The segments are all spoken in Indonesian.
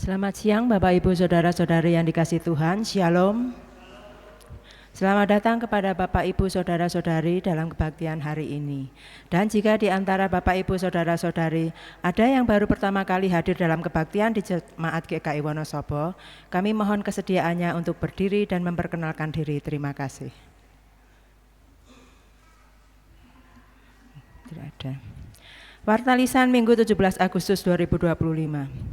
Selamat siang Bapak Ibu Saudara-saudari yang dikasihi Tuhan, Shalom. Selamat datang kepada Bapak Ibu Saudara-saudari dalam kebaktian hari ini. Dan jika di antara Bapak Ibu Saudara-saudari ada yang baru pertama kali hadir dalam kebaktian di Jemaat GKI Wonosobo, kami mohon kesediaannya untuk berdiri dan memperkenalkan diri. Terima kasih. Tidak ada. Warta Lisan Minggu 17 Agustus 2025.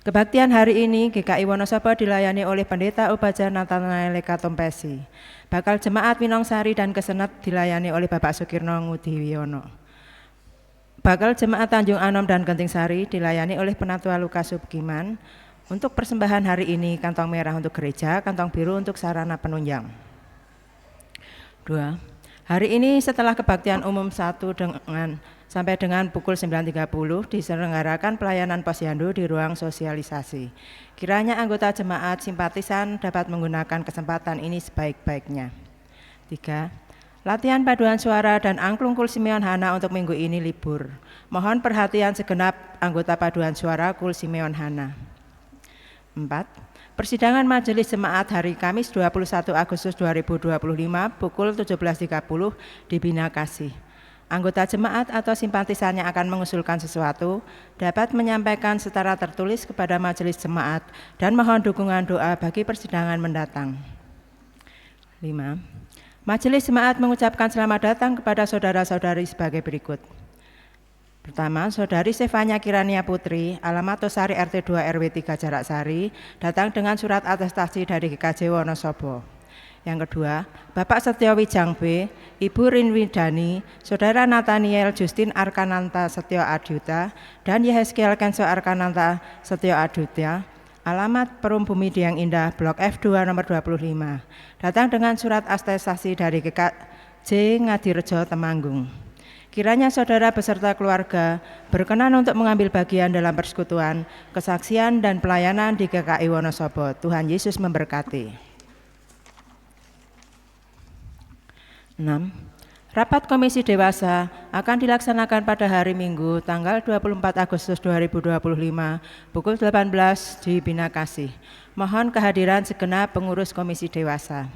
Kebaktian hari ini GKI Wonosobo dilayani oleh Pendeta Upacara Nathanael Lekatompesi. Bakal Jemaat Winongsari dan Kesenet dilayani oleh Bapak Sukirno Ngudiwiono. Bakal Jemaat Tanjung Anom dan Genting Sari dilayani oleh Penatua Lukas Subgiman. Untuk persembahan hari ini, kantong merah untuk gereja, kantong biru untuk sarana penunjang. 2. Hari ini setelah kebaktian umum 1 sampai dengan pukul 9.30 diselenggarakan pelayanan posyandu di ruang sosialisasi. Kiranya anggota jemaat simpatisan dapat menggunakan kesempatan ini sebaik-baiknya. 3. Latihan paduan suara dan angklung Kul Simeon Hana untuk minggu ini libur. Mohon perhatian segenap anggota paduan suara Kul Simeon Hana. 4. Persidangan Majelis Jemaat hari Kamis 21 Agustus 2025 pukul 17.30 di Bina Kasih. Anggota jemaat atau simpatisannya akan mengusulkan sesuatu dapat menyampaikan secara tertulis kepada Majelis Jemaat dan mohon dukungan doa bagi persidangan mendatang. 5. Majelis Jemaat mengucapkan selamat datang kepada saudara-saudari sebagai berikut. Pertama, Saudari Stefania Kirania Putri, alamat Tosari RT 2 RW 3 Jarak Sari, datang dengan surat atestasi dari GKJ Wonosobo. Yang kedua, Bapak Setyo Wijang B, Ibu Rinwidani, Saudara Nathaniel Justin Arkananta Setyo Adyuta, dan Yehezkiel Kenso Arkananta Setyo Adyuta, alamat Perum Bumi Diang Indah, Blok F2 nomor 25, datang dengan surat atestasi dari GKJ Ngadirejo Temanggung. Kiranya saudara beserta keluarga berkenan untuk mengambil bagian dalam persekutuan, kesaksian, dan pelayanan di GKI Wonosobo. Tuhan Yesus memberkati. 6. Rapat Komisi Dewasa akan dilaksanakan pada hari Minggu tanggal 24 Agustus 2025 pukul 18 di Bina Kasih. Mohon kehadiran segenap pengurus Komisi Dewasa.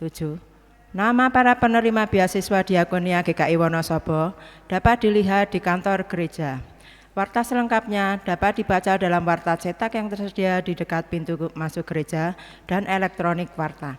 7. Nama para penerima beasiswa Diakonia GKI Wonosobo dapat dilihat di kantor gereja. Warta selengkapnya dapat dibaca dalam warta cetak yang tersedia di dekat pintu masuk gereja dan elektronik warta.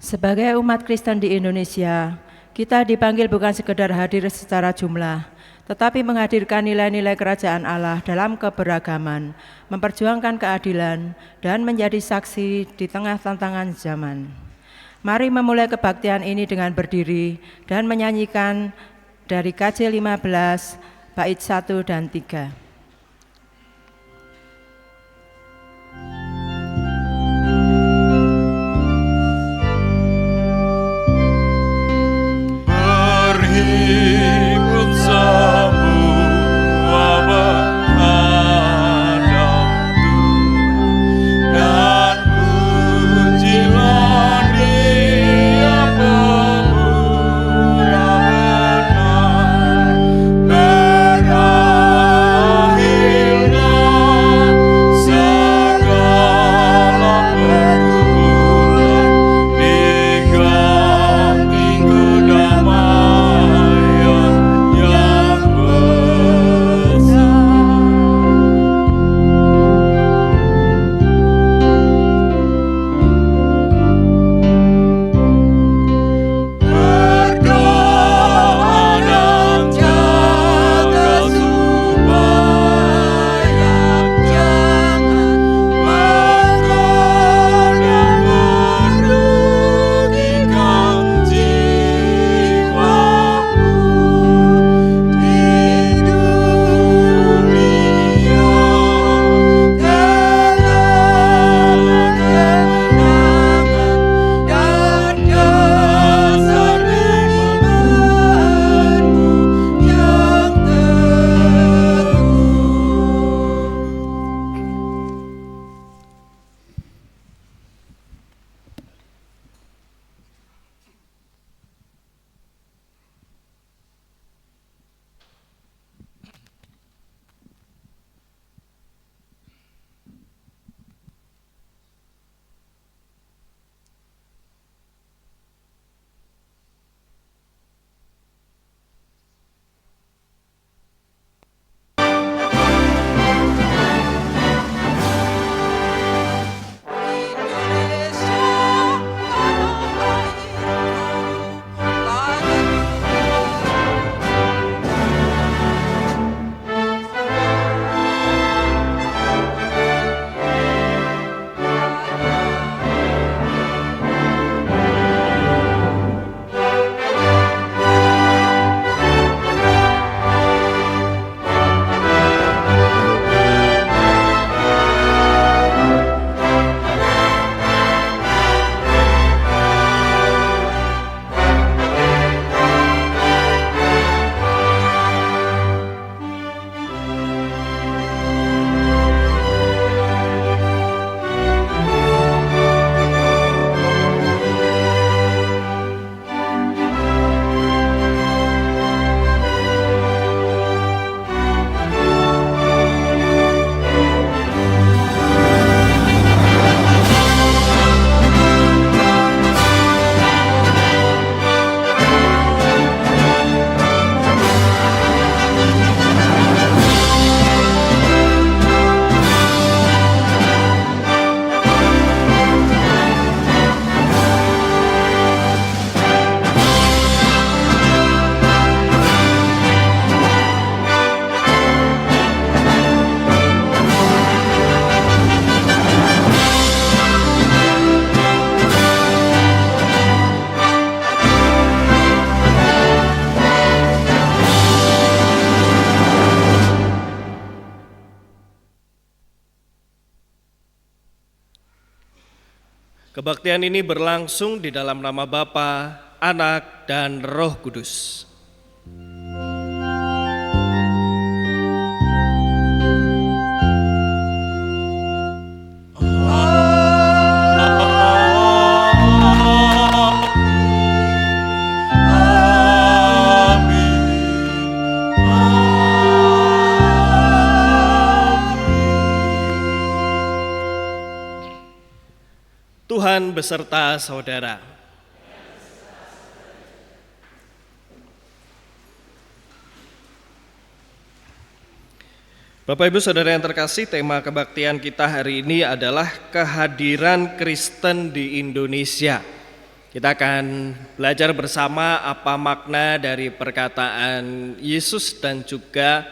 Sebagai umat Kristen di Indonesia, kita dipanggil bukan sekedar hadir secara jumlah, tetapi menghadirkan nilai-nilai kerajaan Allah dalam keberagaman, memperjuangkan keadilan, dan menjadi saksi di tengah tantangan zaman. Mari memulai kebaktian ini dengan berdiri dan menyanyikan dari KJ 15, bait 1 dan 3. Berani Kebaktian ini berlangsung di dalam nama Bapa, Anak, dan Roh Kudus. Tuhan beserta saudara. Bapak Ibu Saudara yang terkasih, tema kebaktian kita hari ini adalah kehadiran Kristen di Indonesia. Kita akan belajar bersama apa makna dari perkataan Yesus dan juga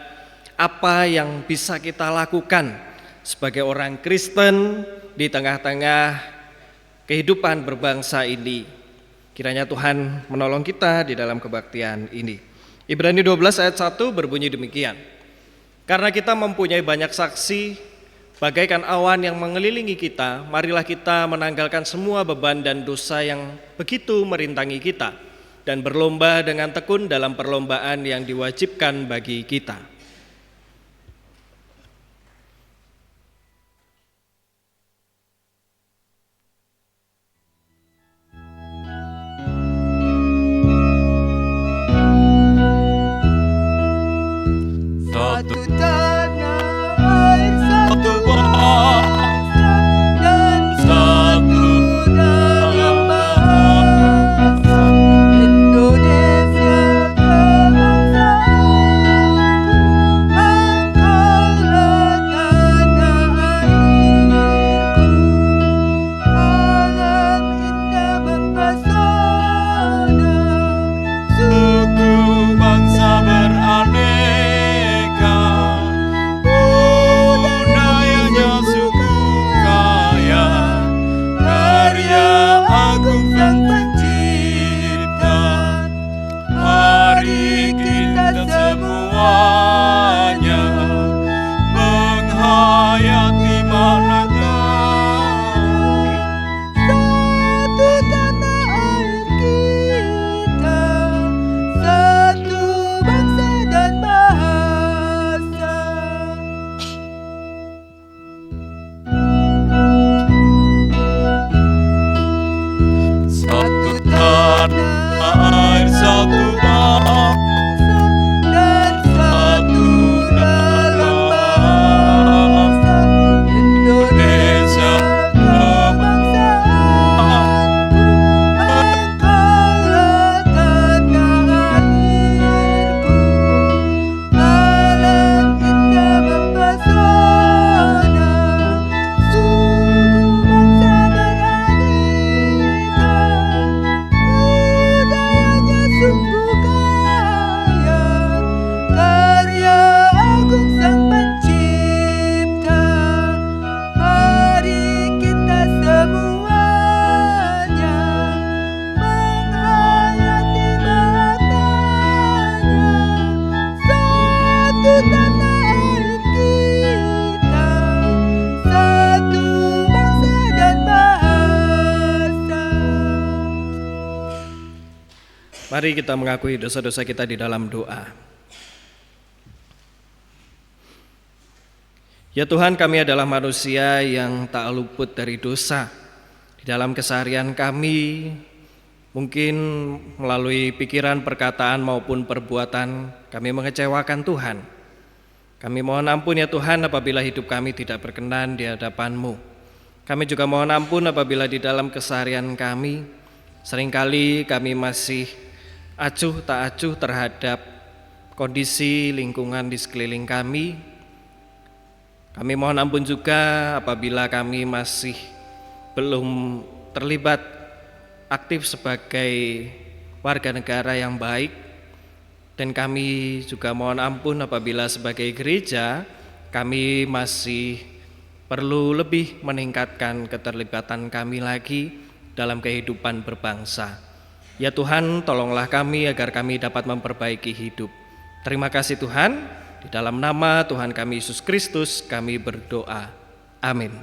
apa yang bisa kita lakukan sebagai orang Kristen di tengah-tengah kehidupan berbangsa ini. Kiranya Tuhan menolong kita di dalam kebaktian ini. Ibrani 12 ayat 1 berbunyi demikian. Karena kita mempunyai banyak saksi, bagaikan awan yang mengelilingi kita, marilah kita menanggalkan semua beban dan dosa yang begitu merintangi kita, dan berlomba dengan tekun dalam perlombaan yang diwajibkan bagi kita. Satu tanah air, satu bangsa, dan satu dalam bahasa. Indonesia kebangsaanku, engkaulah tanah airku. Alam indah mempesona, suku bangsa beraneka. Semuanya menghayati makna satu tanah air kita, satu bangsa dan bahasa. Satu tanah air, satu bangsa, Mari kita mengakui dosa-dosa kita di dalam doa. Ya Tuhan, kami adalah manusia yang tak luput dari dosa. Di dalam keseharian kami, mungkin melalui pikiran, perkataan maupun perbuatan, kami mengecewakan Tuhan. Kami mohon ampun ya Tuhan apabila hidup kami tidak berkenan di hadapan-Mu. Kami juga mohon ampun apabila di dalam keseharian kami, seringkali kami masih acuh tak acuh terhadap kondisi lingkungan di sekeliling kami. Kami mohon ampun juga apabila kami masih belum terlibat aktif sebagai warga negara yang baik. Dan kami juga mohon ampun apabila sebagai gereja kami masih perlu lebih meningkatkan keterlibatan kami lagi dalam kehidupan berbangsa. Ya Tuhan, tolonglah kami agar kami dapat memperbaiki hidup. Terima kasih Tuhan, di dalam nama Tuhan kami Yesus Kristus kami berdoa. Amin.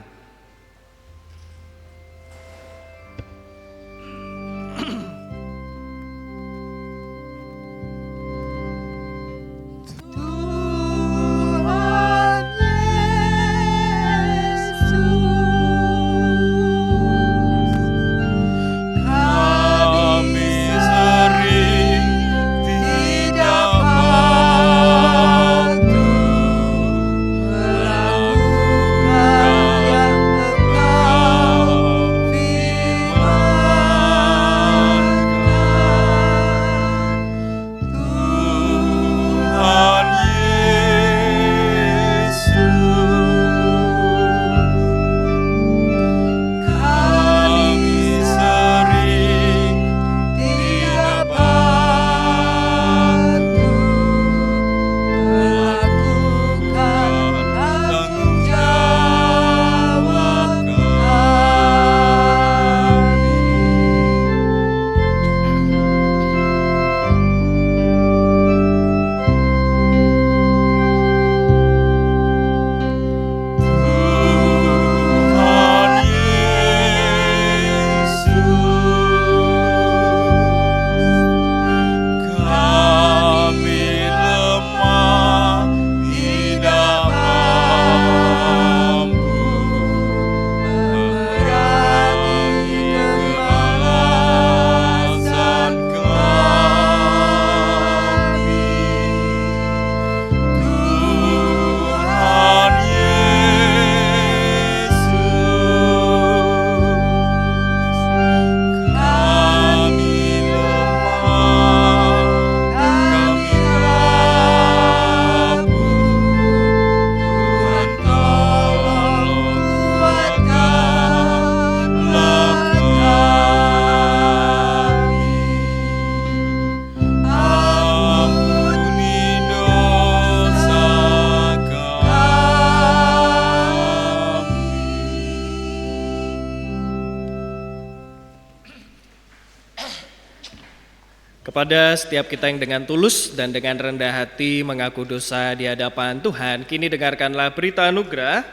Kepada setiap kita yang dengan tulus dan dengan rendah hati mengaku dosa di hadapan Tuhan, kini dengarkanlah berita anugerah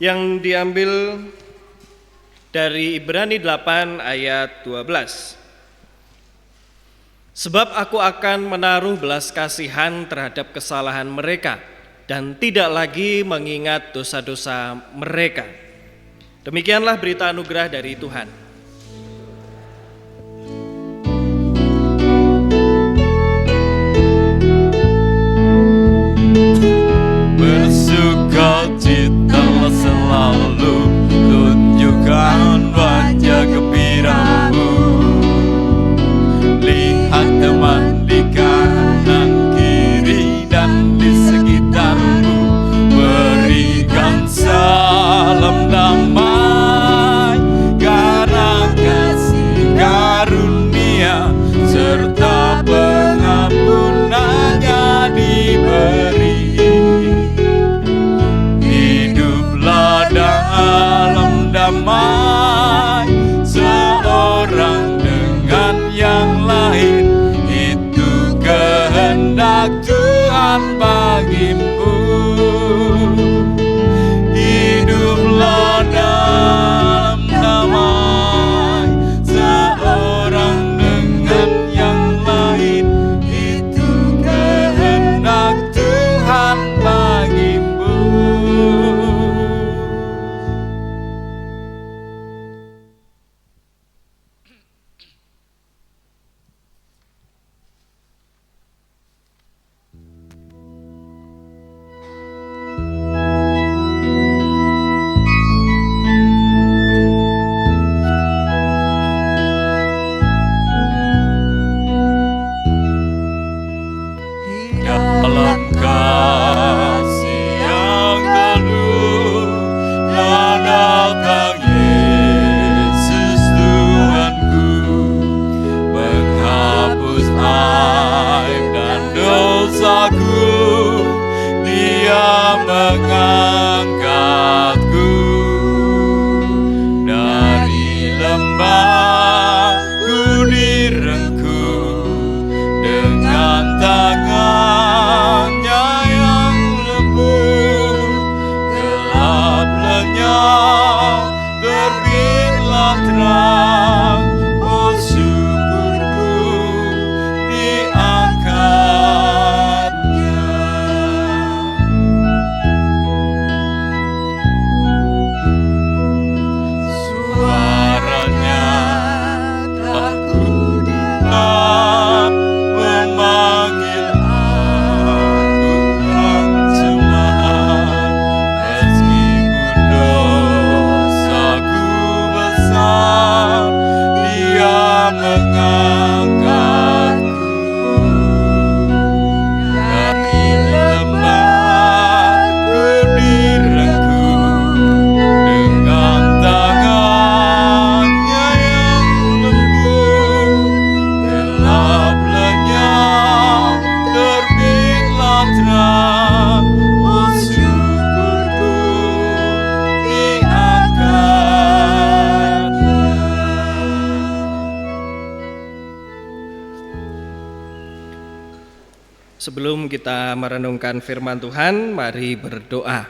yang diambil dari Ibrani 8 ayat 12. Sebab aku akan menaruh belas kasihan terhadap kesalahan mereka dan tidak lagi mengingat dosa-dosa mereka. Demikianlah berita anugerah dari Tuhan. Bersukacitalah selalu, tunjukkan wajah gembiramu. Lihat teman di kanan kiri dan di sekitarmu, berikan salam damai karena kasih karunia serta pengampunannya diberi. Hiduplah dalam damai seorang dengan yang lain, itu kehendak Tuhan bagimu. Hiduplah dalam damai seorang dengan yang lain, itu kehendak Tuhan bagimu. Dalam kasih yang penuh telah datang Yesus Tuhanku, menghapus aib dan dosaku. Dia mengangkatku dari lembah, ku direngkuh dengan tangannya yang lembut. Gelap lenyap, terbitlah terang. Oh syukurku diangkatnya. Suaranya telah kudengar memanggil aku yang cemar. Meskipun dosaku besar, Dia mengangkatku dari lembah, ku direngkuh dengan tangannya yang lembut. Gelap lenyap, terbitlah terang. Oh syukurku diangkatnya. Sebelum kita merenungkan firman Tuhan, mari berdoa.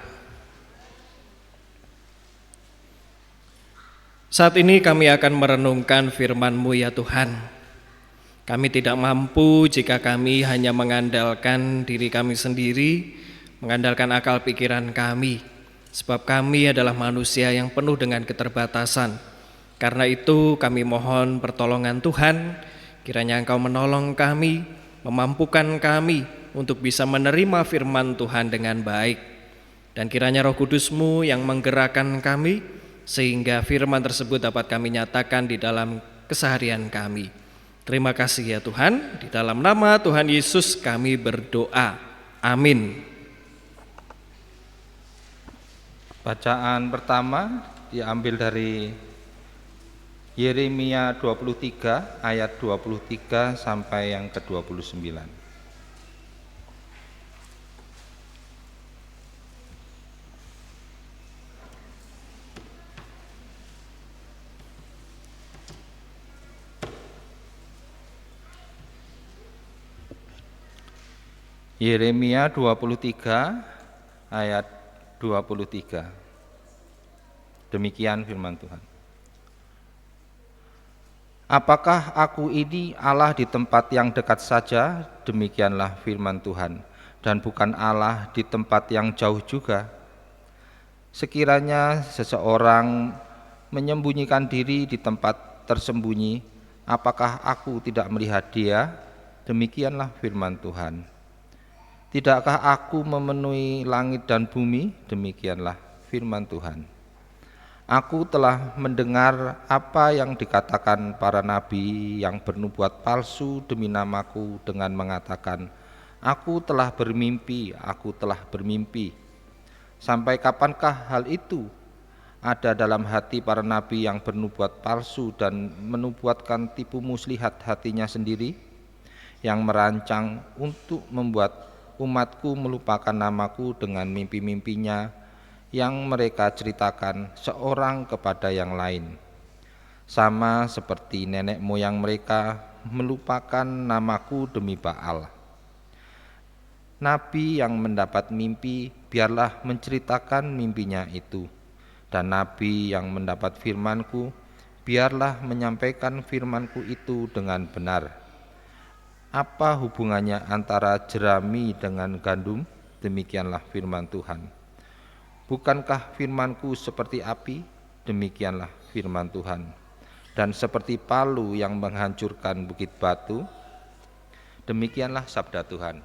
Saat ini kami akan merenungkan firman-Mu ya Tuhan. Kami tidak mampu jika kami hanya mengandalkan diri kami sendiri, mengandalkan akal pikiran kami, sebab kami adalah manusia yang penuh dengan keterbatasan. Karena itu kami mohon pertolongan Tuhan, kiranya Engkau menolong kami, memampukan kami untuk bisa menerima firman Tuhan dengan baik. Dan kiranya Roh Kudus-Mu yang menggerakkan kami, sehingga firman tersebut dapat kami nyatakan di dalam keseharian kami. Terima kasih ya Tuhan, di dalam nama Tuhan Yesus kami berdoa. Amin. Bacaan pertama diambil dari Yeremia 23 ayat 23 sampai yang ke-29. Yeremia 23 ayat 23. Demikian firman Tuhan. Apakah aku ini Allah di tempat yang dekat saja? Demikianlah firman Tuhan. Dan bukan Allah di tempat yang jauh juga. Sekiranya seseorang menyembunyikan diri di tempat tersembunyi, apakah aku tidak melihat dia? Demikianlah firman Tuhan. Tidakkah aku memenuhi langit dan bumi? Demikianlah firman Tuhan. Aku telah mendengar apa yang dikatakan para nabi yang bernubuat palsu demi namaku dengan mengatakan, aku telah bermimpi, aku telah bermimpi. Sampai kapankah hal itu ada dalam hati para nabi yang bernubuat palsu dan menubuatkan tipu muslihat hatinya sendiri, yang merancang untuk membuat umatku melupakan namaku dengan mimpi-mimpinya yang mereka ceritakan seorang kepada yang lain, sama seperti nenek moyang mereka melupakan namaku demi Baal. Nabi yang mendapat mimpi biarlah menceritakan mimpinya itu, dan nabi yang mendapat firmanku biarlah menyampaikan firmanku itu dengan benar. Apa hubungannya antara jerami dengan gandum? Demikianlah firman Tuhan. Bukankah firmanku seperti api? Demikianlah firman Tuhan. Dan seperti palu yang menghancurkan bukit batu? Demikianlah sabda Tuhan.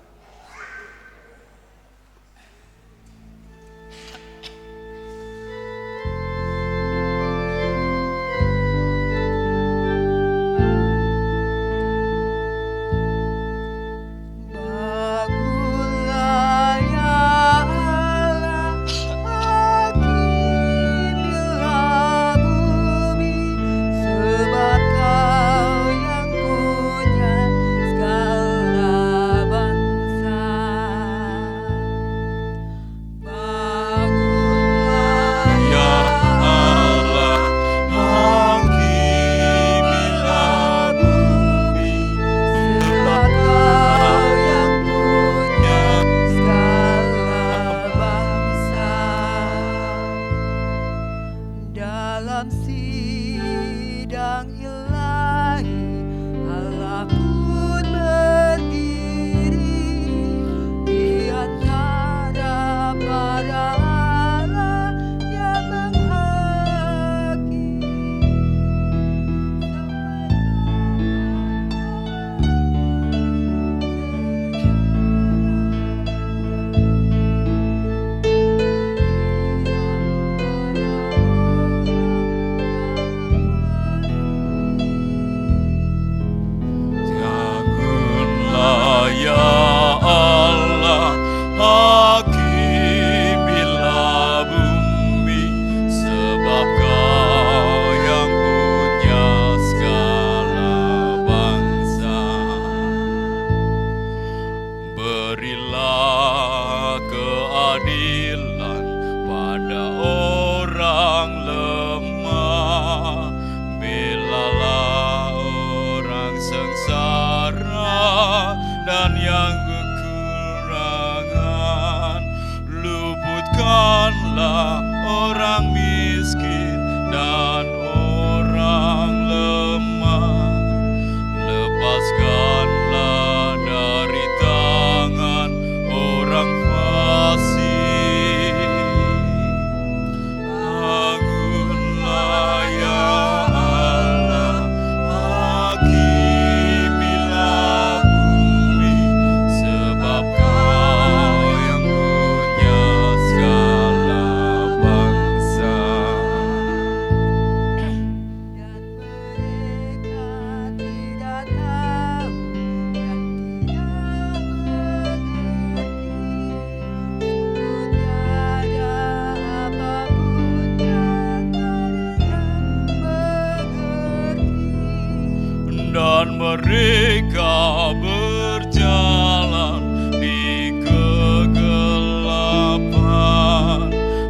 Dan mereka berjalan di kegelapan,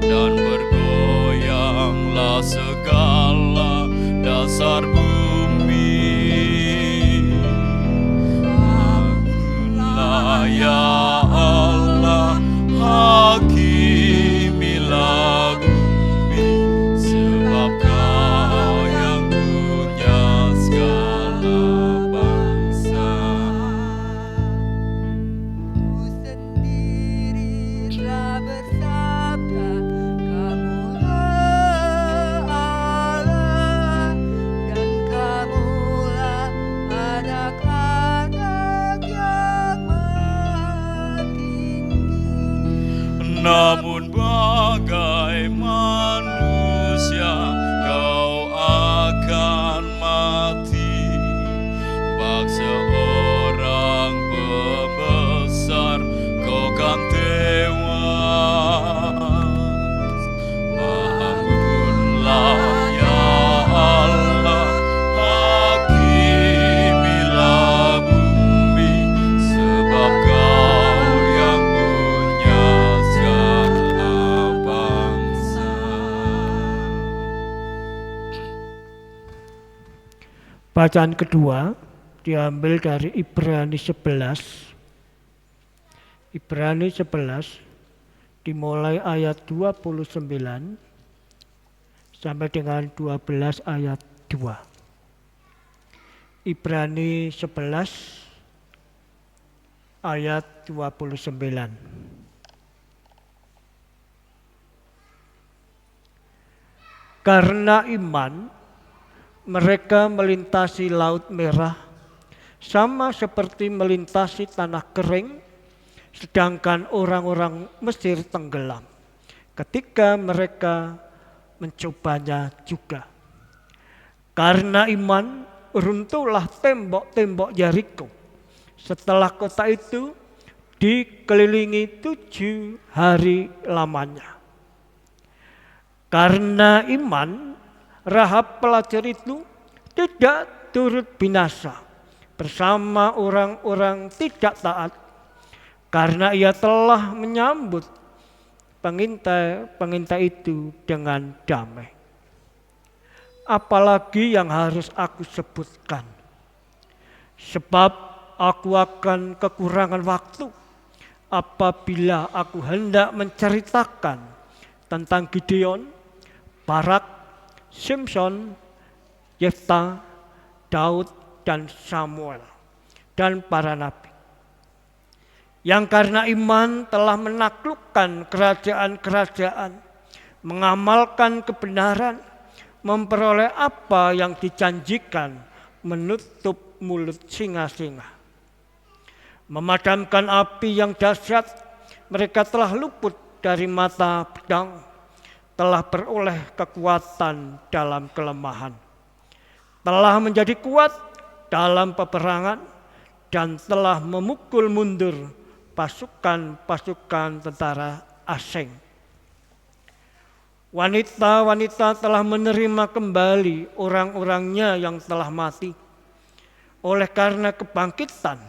dan bergoyanglah segala dasar bumi. Bangunlah ya Bacaan kedua diambil dari Ibrani 11. Ibrani 11 dimulai ayat 29 sampai dengan 12 ayat 2. Ibrani 11 ayat 29. Karena iman mereka melintasi Laut Merah sama seperti melintasi tanah kering, sedangkan orang-orang Mesir tenggelam ketika mereka mencobanya juga. Karena iman runtuhlah tembok-tembok Yeriko setelah kota itu dikelilingi 7 hari lamanya. Karena iman Rahab pelacur itu tidak turut binasa bersama orang-orang tidak taat, karena ia telah menyambut pengintai itu dengan damai. Apalagi yang harus aku sebutkan? Sebab aku akan kekurangan waktu apabila aku hendak menceritakan tentang Gideon, Barak, Simson, Yefta, Daud, dan Samuel, dan para nabi, yang karena iman telah menaklukkan kerajaan-kerajaan, mengamalkan kebenaran, memperoleh apa yang dijanjikan, menutup mulut singa-singa, memadamkan api yang dahsyat. Mereka telah luput dari mata pedang, telah beroleh kekuatan dalam kelemahan, telah menjadi kuat dalam peperangan, dan telah memukul mundur pasukan-pasukan tentara asing. Wanita-wanita telah menerima kembali orang-orangnya yang telah mati oleh karena kebangkitan.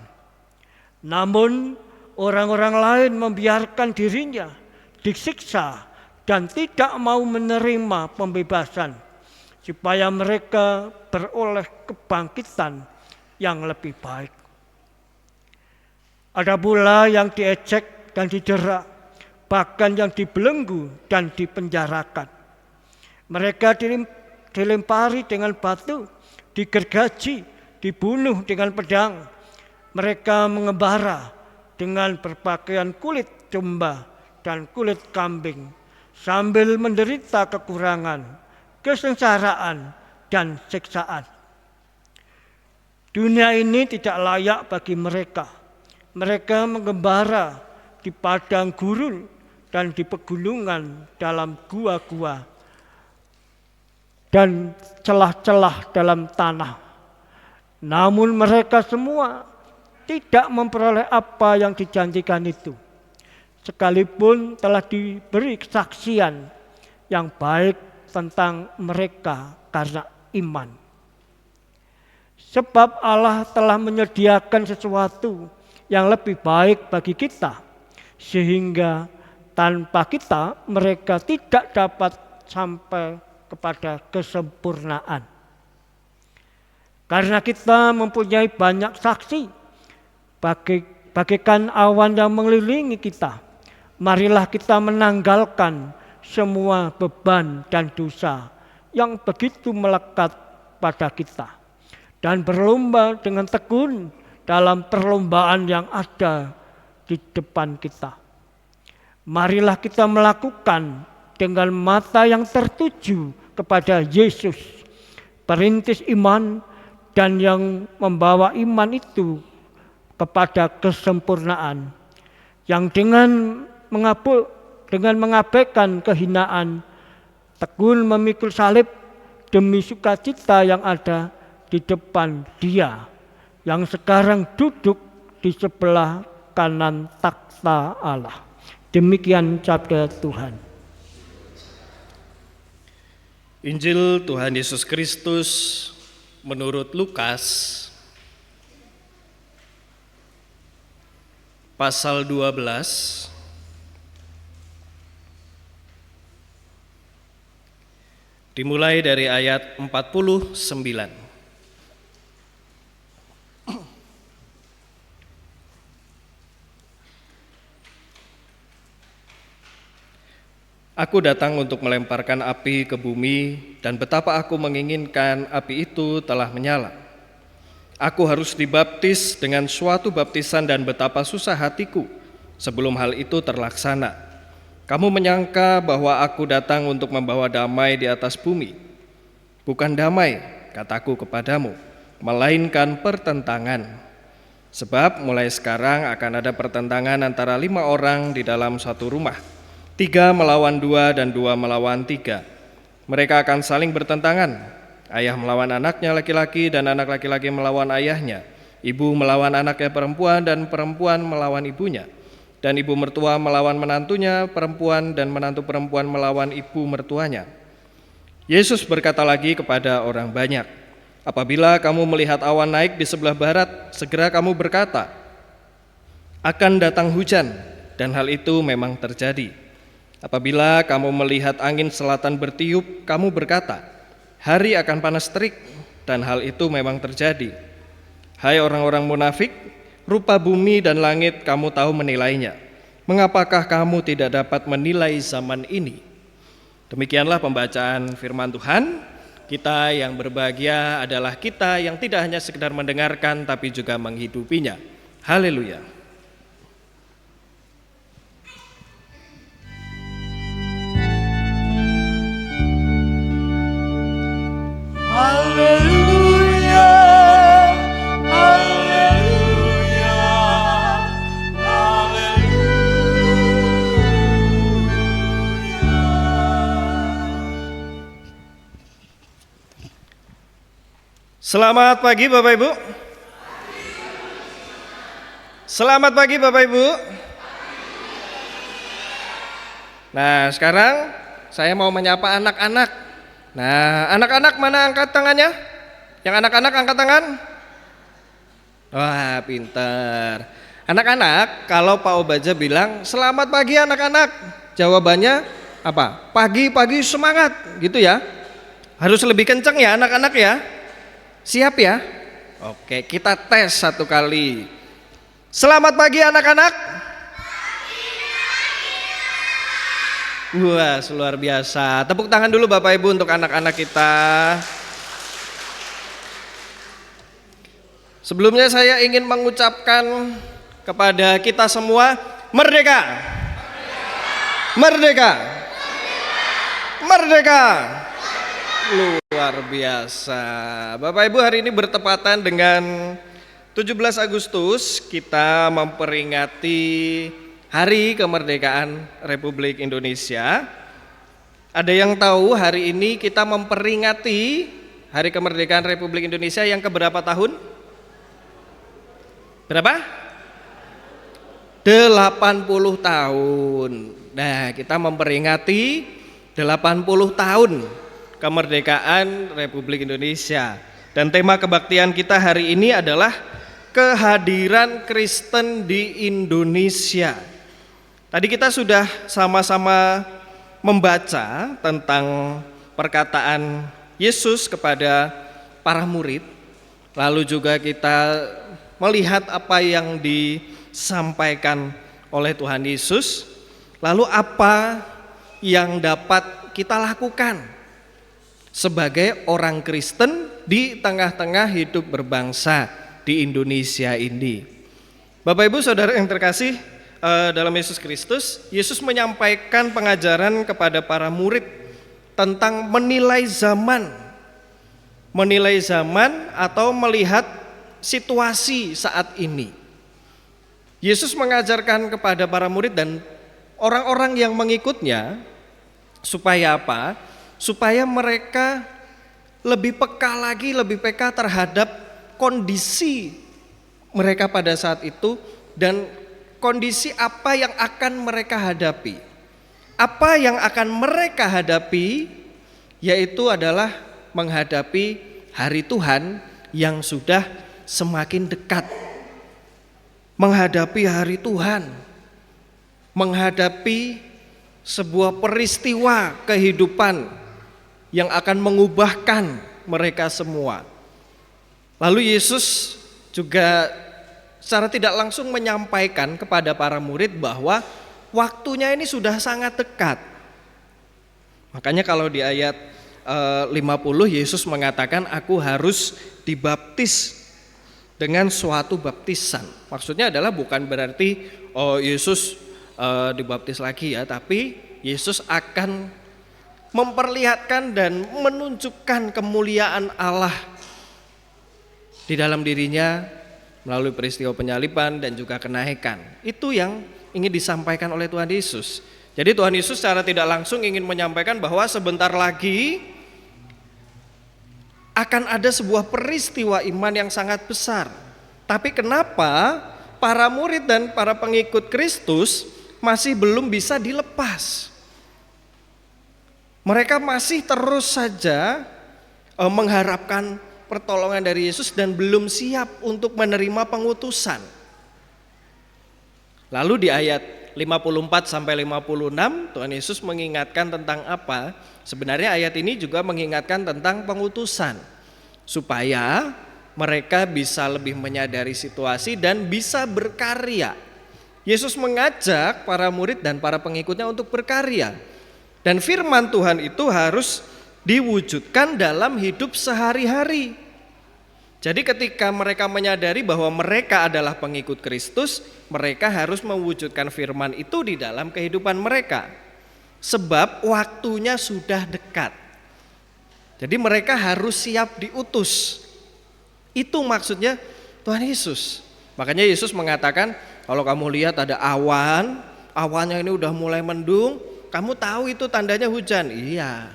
Namun orang-orang lain membiarkan dirinya disiksa dan tidak mau menerima pembebasan, supaya mereka beroleh kebangkitan yang lebih baik. Ada pula yang diejek dan didera, bahkan yang dibelenggu dan dipenjarakan. Mereka dilempari dengan batu, digergaji, dibunuh dengan pedang. Mereka mengembara dengan berpakaian kulit domba dan kulit kambing, sambil menderita kekurangan, kesengsaraan, dan siksaan. Dunia ini tidak layak bagi mereka. Mereka mengembara di padang gurun dan di pegunungan, dalam gua-gua dan celah-celah dalam tanah. Namun mereka semua tidak memperoleh apa yang dijanjikan itu, sekalipun telah diberi kesaksian yang baik tentang mereka karena iman. Sebab Allah telah menyediakan sesuatu yang lebih baik bagi kita, sehingga tanpa kita mereka tidak dapat sampai kepada kesempurnaan. Karena kita mempunyai banyak saksi, bagaikan awan yang mengelilingi kita, marilah kita menanggalkan semua beban dan dosa yang begitu melekat pada kita, dan berlomba dengan tekun dalam perlombaan yang ada di depan kita. Marilah kita melakukan dengan mata yang tertuju kepada Yesus, perintis iman dan yang membawa iman itu kepada kesempurnaan, yang dengan mengabaikan kehinaan, tekun memikul salib demi sukacita yang ada di depan Dia yang sekarang duduk di sebelah kanan takhta Allah. Demikian sabda Tuhan. Injil Tuhan Yesus Kristus menurut Lukas pasal 12 dimulai dari ayat 49. Aku datang untuk melemparkan api ke bumi, dan betapa aku menginginkan api itu telah menyala. Aku harus dibaptis dengan suatu baptisan dan betapa susah hatiku sebelum hal itu terlaksana. Kamu menyangka bahwa aku datang untuk membawa damai di atas bumi. Bukan damai, kataku kepadamu, melainkan pertentangan. Sebab mulai sekarang akan ada pertentangan antara 5 orang di dalam satu rumah. 3 melawan 2 dan 2 melawan 3. Mereka akan saling bertentangan. Ayah melawan anaknya laki-laki dan anak laki-laki melawan ayahnya. Ibu melawan anaknya perempuan dan perempuan melawan ibunya. Dan ibu mertua melawan menantunya perempuan dan menantu perempuan melawan ibu mertuanya. Yesus berkata lagi kepada orang banyak, apabila kamu melihat awan naik di sebelah barat, segera kamu berkata, akan datang hujan, dan hal itu memang terjadi. Apabila kamu melihat angin selatan bertiup, kamu berkata, hari akan panas terik, dan hal itu memang terjadi. Hai orang-orang munafik, rupa bumi dan langit kamu tahu menilainya. Mengapakah kamu tidak dapat menilai zaman ini? Demikianlah pembacaan firman Tuhan. Kita yang berbahagia adalah kita yang tidak hanya sekedar mendengarkan, tapi juga menghidupinya. Haleluya. Haleluya, haleluya, haleluya. Selamat pagi Bapak Ibu. Selamat pagi Bapak Ibu. Nah, sekarang saya mau menyapa anak-anak. Nah, anak-anak mana angkat tangannya? Yang anak-anak angkat tangan. Wah, pintar. Anak-anak, kalau Pak Obaja bilang selamat pagi anak-anak, jawabannya apa? Pagi-pagi semangat, gitu ya. Harus lebih kenceng ya anak-anak ya. Siap ya? Oke, kita tes satu kali. Selamat pagi anak-anak. Wah, luar biasa. Tepuk tangan dulu Bapak Ibu untuk anak-anak kita. Sebelumnya saya ingin mengucapkan kepada kita semua, merdeka. Merdeka. Merdeka. Luar biasa. Bapak Ibu, hari ini bertepatan dengan 17 Agustus kita memperingati Hari Kemerdekaan Republik Indonesia. Ada yang tahu hari ini kita memperingati Hari Kemerdekaan Republik Indonesia yang keberapa tahun? Berapa? 80 tahun. Nah, kita memperingati 80 tahun kemerdekaan Republik Indonesia. Dan tema kebaktian kita hari ini adalah kehadiran Kristen di Indonesia. Tadi kita sudah sama-sama membaca tentang perkataan Yesus kepada para murid. Lalu juga kita melihat apa yang disampaikan oleh Tuhan Yesus. Lalu apa yang dapat kita lakukan sebagai orang Kristen di tengah-tengah hidup berbangsa di Indonesia ini. Bapak Ibu Saudara yang terkasih dalam Yesus Kristus, Yesus menyampaikan pengajaran kepada para murid tentang menilai zaman atau melihat situasi saat ini. Yesus mengajarkan kepada para murid dan orang-orang yang mengikutnya supaya apa? Supaya mereka lebih peka lagi, lebih peka terhadap kondisi mereka pada saat itu dan kondisi apa yang akan mereka hadapi. Apa yang akan mereka hadapi yaitu adalah menghadapi hari Tuhan yang sudah semakin dekat. Menghadapi hari Tuhan, menghadapi sebuah peristiwa kehidupan yang akan mengubahkan mereka semua. Lalu Yesus juga secara tidak langsung menyampaikan kepada para murid bahwa waktunya ini sudah sangat dekat. Makanya kalau di ayat 50 Yesus mengatakan aku harus dibaptis dengan suatu baptisan. Maksudnya adalah bukan berarti Yesus dibaptis lagi ya, tapi Yesus akan memperlihatkan dan menunjukkan kemuliaan Allah di dalam dirinya melalui peristiwa penyaliban dan juga kenaikan. Itu yang ingin disampaikan oleh Tuhan Yesus. Jadi Tuhan Yesus secara tidak langsung ingin menyampaikan bahwa sebentar lagi akan ada sebuah peristiwa iman yang sangat besar. Tapi kenapa para murid dan para pengikut Kristus masih belum bisa dilepas? Mereka masih terus saja mengharapkan pertolongan dari Yesus dan belum siap untuk menerima pengutusan. Lalu di ayat 54 sampai 56 Tuhan Yesus mengingatkan tentang apa? Sebenarnya ayat ini juga mengingatkan tentang pengutusan supaya mereka bisa lebih menyadari situasi dan bisa berkarya. Yesus mengajak para murid dan para pengikutnya untuk berkarya. Dan firman Tuhan itu harus diwujudkan dalam hidup sehari-hari. Jadi ketika mereka menyadari bahwa mereka adalah pengikut Kristus, mereka harus mewujudkan firman itu di dalam kehidupan mereka. Sebab waktunya sudah dekat. Jadi mereka harus siap diutus. Itu maksudnya Tuhan Yesus. Makanya Yesus mengatakan, kalau kamu lihat ada awan, awannya ini udah mulai mendung, kamu tahu itu tandanya hujan. Iya.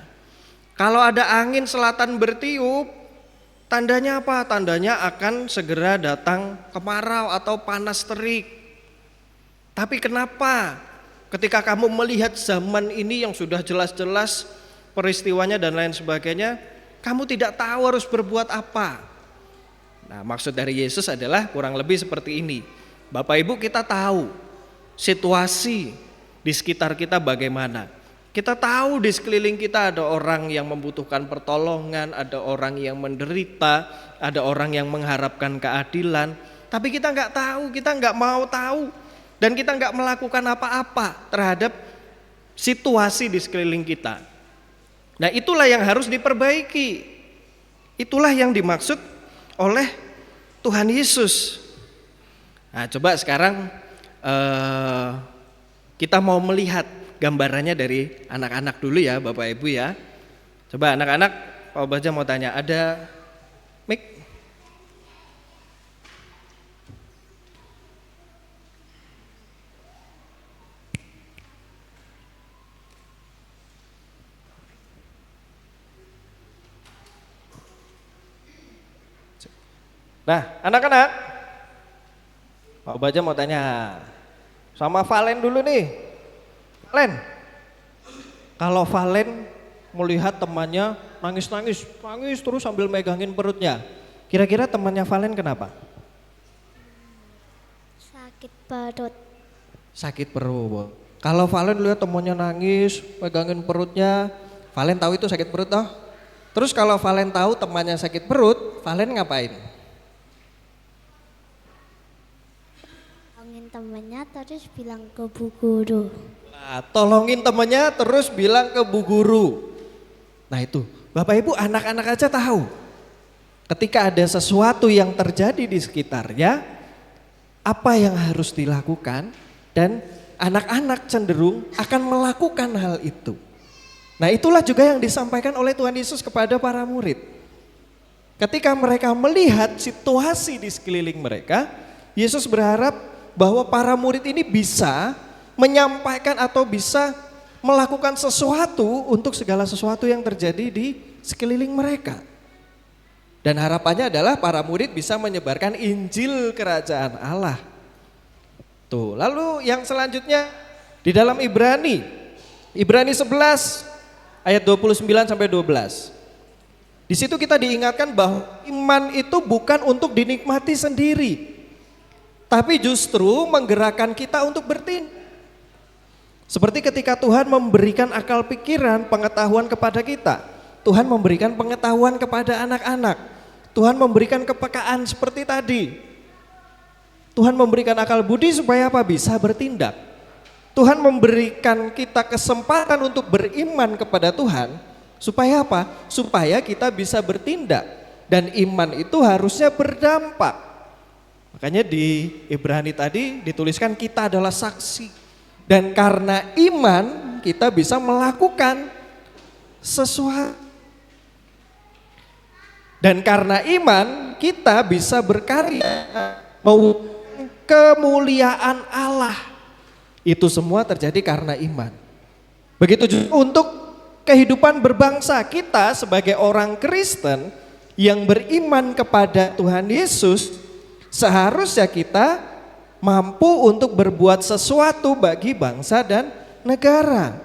Kalau ada angin selatan bertiup, tandanya apa? Tandanya akan segera datang kemarau atau panas terik. Tapi kenapa ketika kamu melihat zaman ini yang sudah jelas-jelas peristiwanya dan lain sebagainya, kamu tidak tahu harus berbuat apa? Nah, maksud dari Yesus adalah kurang lebih seperti ini. Bapak Ibu, kita tahu situasi di sekitar kita bagaimana. Kita tahu di sekeliling kita ada orang yang membutuhkan pertolongan, ada orang yang menderita, ada orang yang mengharapkan keadilan. Tapi kita nggak tahu, kita nggak mau tahu, dan kita nggak melakukan apa-apa terhadap situasi di sekeliling kita. Nah, itulah yang harus diperbaiki. Itulah yang dimaksud oleh Tuhan Yesus. Nah, coba sekarang kita mau melihat gambarannya dari anak-anak dulu ya Bapak Ibu ya. Coba anak-anak, Pak Baja mau tanya, ada mic? Nah, anak-anak, Pak Baja mau tanya sama Valen dulu nih. Valen, kalau Valen melihat temannya nangis terus sambil megangin perutnya, kira-kira temannya Valen kenapa? Sakit perut. Sakit perut. Kalau Valen lihat temannya nangis, megangin perutnya, Valen tahu itu sakit perut toh? Terus kalau Valen tahu temannya sakit perut, Valen ngapain? Tolongin temennya terus bilang ke bu guru. Nah, tolongin temannya terus bilang ke bu guru. Nah itu, Bapak Ibu anak-anak aja tahu. Ketika ada sesuatu yang terjadi di sekitarnya, apa yang harus dilakukan, dan anak-anak cenderung akan melakukan hal itu. Nah itulah juga yang disampaikan oleh Tuhan Yesus kepada para murid. Ketika mereka melihat situasi di sekeliling mereka, Yesus berharap bahwa para murid ini bisa menyampaikan atau bisa melakukan sesuatu untuk segala sesuatu yang terjadi di sekeliling mereka. Dan harapannya adalah para murid bisa menyebarkan Injil Kerajaan Allah. Tuh, lalu yang selanjutnya di dalam Ibrani 11 ayat 29 sampai 12. Di situ kita diingatkan bahwa iman itu bukan untuk dinikmati sendiri, tapi justru menggerakkan kita untuk bertindak. Seperti ketika Tuhan memberikan akal pikiran, pengetahuan kepada kita, Tuhan memberikan pengetahuan kepada anak-anak, Tuhan memberikan kepekaan seperti tadi. Tuhan memberikan akal budi supaya apa? Bisa bertindak. Tuhan memberikan kita kesempatan untuk beriman kepada Tuhan, supaya apa? Supaya kita bisa bertindak, dan iman itu harusnya berdampak. Makanya di Ibrani tadi dituliskan kita adalah saksi, dan karena iman kita bisa melakukan sesuatu. Dan karena iman kita bisa berkarya mau kemuliaan Allah. Itu semua terjadi karena iman. Begitu juga untuk kehidupan berbangsa, kita sebagai orang Kristen yang beriman kepada Tuhan Yesus, seharusnya kita mampu untuk berbuat sesuatu bagi bangsa dan negara.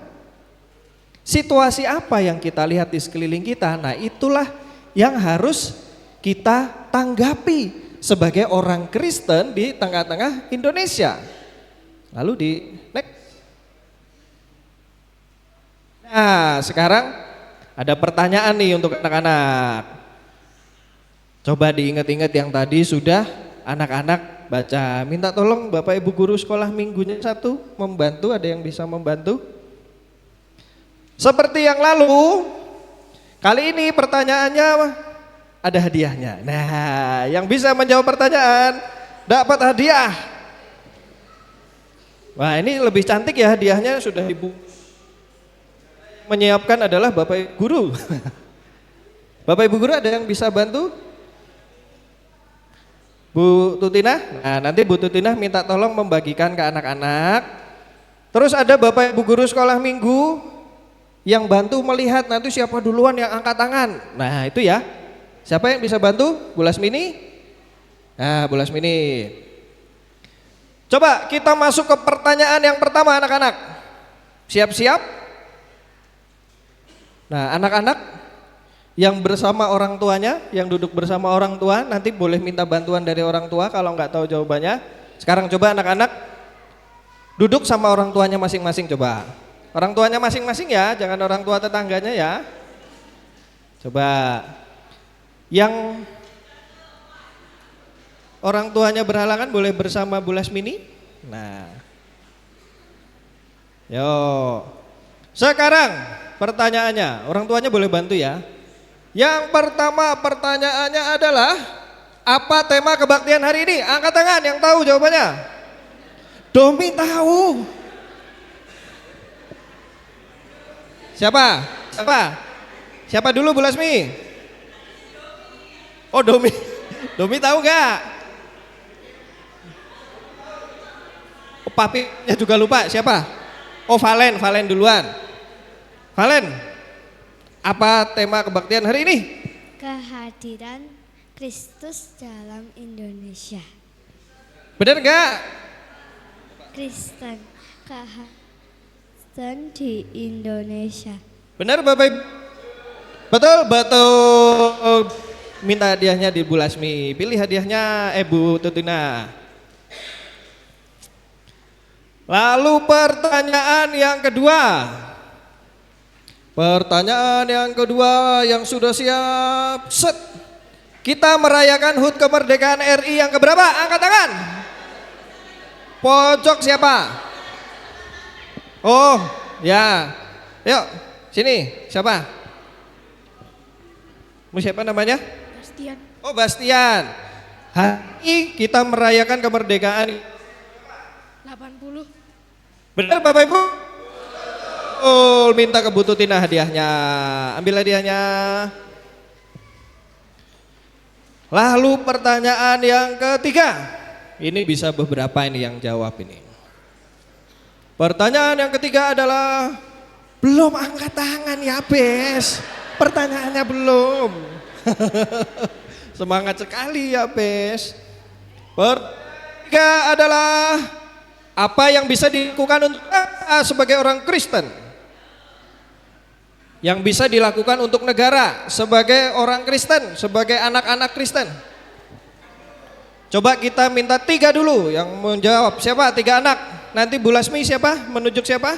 Situasi apa yang kita lihat di sekeliling kita? Nah, itulah yang harus kita tanggapi sebagai orang Kristen di tengah-tengah Indonesia. Lalu di next. Nah, sekarang ada pertanyaan nih untuk anak-anak. Coba diingat-ingat yang tadi sudah anak-anak baca. Minta tolong Bapak Ibu guru sekolah minggunya satu membantu, ada yang bisa membantu? Seperti yang lalu, kali ini pertanyaannya ada hadiahnya. Nah, yang bisa menjawab pertanyaan dapat hadiah. Wah, ini lebih cantik ya hadiahnya, sudah Ibu menyiapkan adalah Bapak Ibu guru. Bapak Ibu guru ada yang bisa bantu? Bu Tutina? Nah, nanti Bu Tutina minta tolong membagikan ke anak-anak. Terus ada Bapak Ibu guru sekolah minggu yang bantu melihat nanti siapa duluan yang angkat tangan. Nah, itu ya. Siapa yang bisa bantu? Bu Lasmini? Nah, Bu Lasmini. Coba kita masuk ke pertanyaan yang pertama anak-anak. Siap-siap? Nah, anak-anak yang bersama orang tuanya, yang duduk bersama orang tua, nanti boleh minta bantuan dari orang tua kalau nggak tahu jawabannya. Sekarang coba anak-anak duduk sama orang tuanya masing-masing coba. Orang tuanya masing-masing ya, jangan orang tua tetangganya ya. Coba. Yang orang tuanya berhalangan boleh bersama Bu Lasmini. Nah, yo. Sekarang pertanyaannya, orang tuanya boleh bantu ya. Yang pertama pertanyaannya adalah, apa tema kebaktian hari ini? Angkat tangan yang tahu jawabannya. Domi tahu. Siapa? Siapa? Siapa dulu Bu Lasmi? Oh, Domi. Domi tahu gak? Oh, papinya juga lupa. Siapa? Oh, Valen. Valen duluan. Valen, apa tema kebaktian hari ini? Kehadiran Kristus dalam Indonesia. Benar gak? Kristen, Kristen di Indonesia. Benar Bapak Ibu? Betul, betul. Minta hadiahnya di Bu Lasmi. Pilih hadiahnya Bu Tutina. Lalu pertanyaan yang kedua. Pertanyaan yang kedua yang sudah siap. Set. Kita merayakan HUT kemerdekaan RI yang keberapa? Angkat tangan. Pojok siapa? Oh, ya. Yuk, sini. Siapa? Siapa namanya? Bastian. Oh, Bastian. Hari kita merayakan kemerdekaan 80. Benar Bapak Ibu? Oh, minta ke Bu Tutina hadiahnya. Ambil hadiahnya. Lalu pertanyaan yang ketiga. Ini bisa beberapa ini yang jawab ini. Pertanyaan yang ketiga adalah, belum angkat tangan ya Bes. Pertanyaannya belum. Semangat sekali ya Bes. Ketiga adalah, apa yang bisa dilakukan untuk sebagai orang Kristen? Yang bisa dilakukan untuk negara sebagai orang Kristen, sebagai anak-anak Kristen. Coba kita minta 3 dulu yang menjawab. Siapa? 3 anak. Nanti Bu Lasmi siapa? Menunjuk siapa?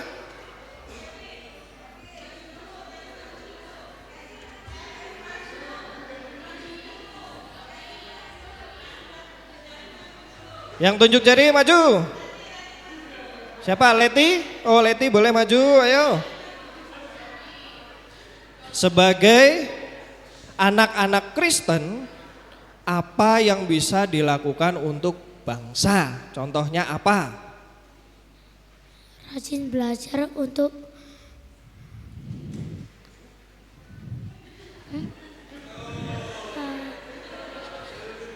Yang tunjuk jari maju. Siapa? Leti? Oh Leti boleh maju, ayo. Sebagai anak-anak Kristen, apa yang bisa dilakukan untuk bangsa? Contohnya apa? Rajin belajar untuk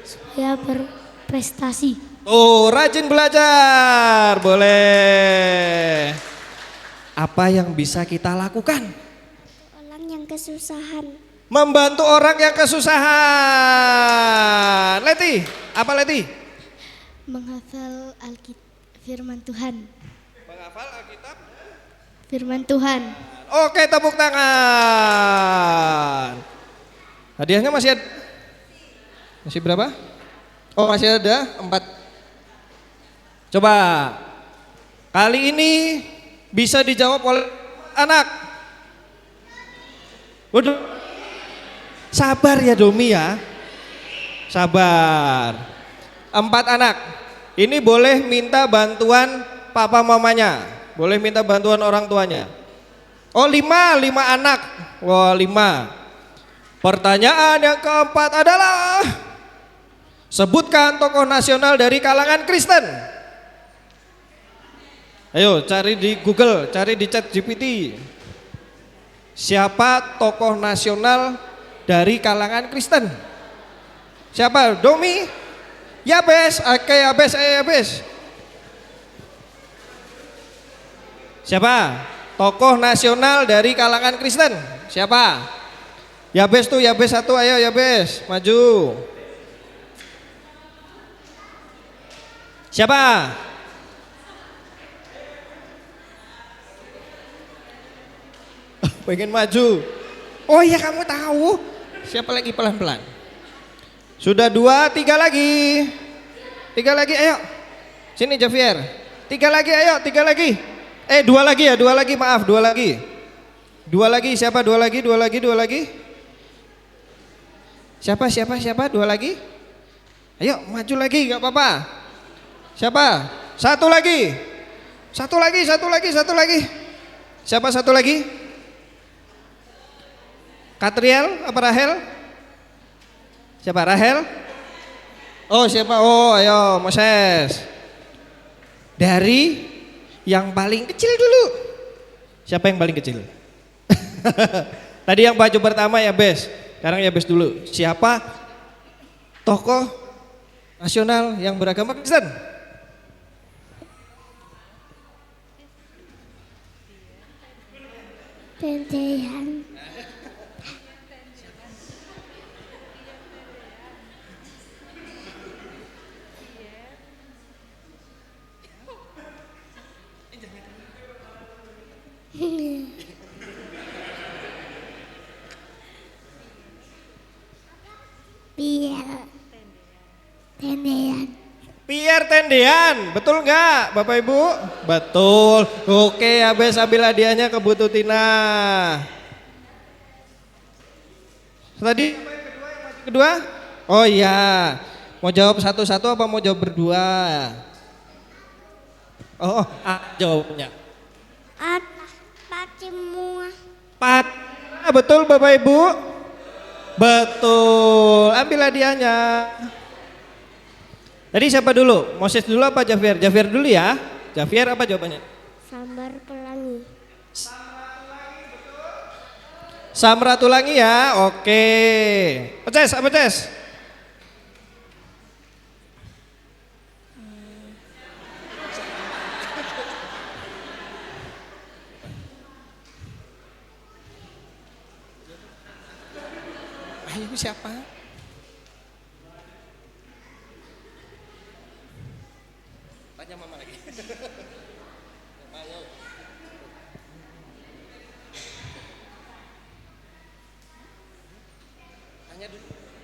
supaya berprestasi. Oh, rajin belajar, boleh. Apa yang bisa kita lakukan? Orang yang kesusahan. Membantu orang yang kesusahan. Leti, apa Leti? Menghafal firman Tuhan. Menghafal Alkitab. Firman Tuhan. Oke, tepuk tangan. Hadiahnya masih ada? Masih berapa? Oh, masih ada 4. Coba. Kali ini bisa dijawab oleh anak. Waduh. Sabar ya Domi ya. Sabar. 4 anak. Ini boleh minta bantuan papa mamanya. Boleh minta bantuan orang tuanya. Oh 5 anak. Wah 5. Pertanyaan yang keempat adalah, sebutkan tokoh nasional dari kalangan Kristen. Ayo cari di Google, cari di ChatGPT. Siapa tokoh nasional dari kalangan Kristen? Siapa? Domi? Yabes, oke Yabes, Yabes. Siapa? Tokoh nasional dari kalangan Kristen. Siapa? Yabes tuh, Yabes 1, ayo Yabes, maju. Siapa? Pengen maju. Oh iya kamu tahu. Siapa lagi pelan-pelan? Sudah 2, 3 lagi. 3 lagi, ayo. Sini Javier. 3 lagi, ayo, 3 lagi. 2 lagi ya, 2 lagi, maaf, 2 lagi. 2 lagi, siapa? 2 lagi, 2 lagi, 2 lagi. Siapa? 2 lagi. Ayo, maju lagi, gak apa-apa. Siapa? 1 lagi. 1 lagi, 1 lagi, 1 lagi. Siapa 1 lagi? Katriel apa Rahel? Siapa? Rahel? Oh siapa? Oh ayo Moses. Dari yang paling kecil dulu. Siapa yang paling kecil? Tadi yang baju pertama ya Bes. Sekarang ya Bes dulu. Siapa tokoh nasional yang beragama Kristen? Tendean. Pierre Tendean. Pierre Tendean, betul nggak Bapak Ibu? Betul. Oke, Abes ambil hadiahnya ke Bu Tutina. Tadi kedua? Oh iya. Mau jawab satu-satu apa mau jawab berdua? Oh, jawabnya. Semua. Betul Bapak Ibu? Betul. Ambil hadiahnya. Tadi siapa dulu? Moses dulu apa Javier? Javier dulu ya. Javier apa jawabannya? Sambar pelangi. Samratulangi ya. Oke. Peces, apa Ces? Ayo siapa? Tanya mama lagi.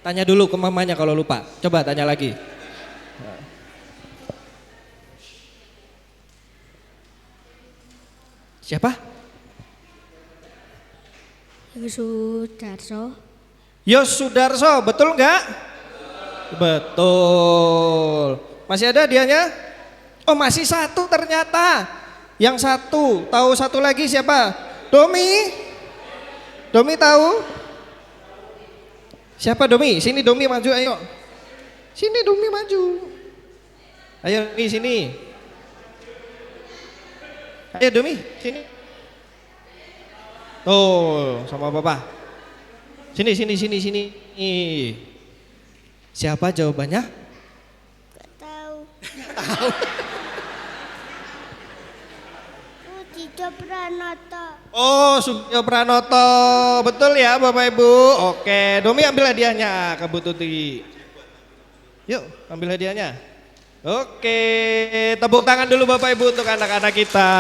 Tanya dulu ke mamanya kalau lupa. Coba tanya lagi. Siapa? Yosudarso. Yosudarso, betul nggak? Betul. Masih ada dianya? Oh masih 1 ternyata. Yang satu, tahu satu lagi siapa? Domi? Domi tahu? Siapa Domi? Sini Domi maju ayo. Sini Domi maju. Ayo Domi sini. Ayo Domi sini. Oh, sama Papa. Sini. Siapa jawabannya? Gak tahu. Tahu. Sudijo Pranoto. Oh, Sudijo Pranoto. Betul ya Bapak Ibu? Oke, Domi ambil hadiahnya ke Bu Tuti. Yuk, ambil hadiahnya. Oke, tepuk tangan dulu Bapak Ibu untuk anak-anak kita.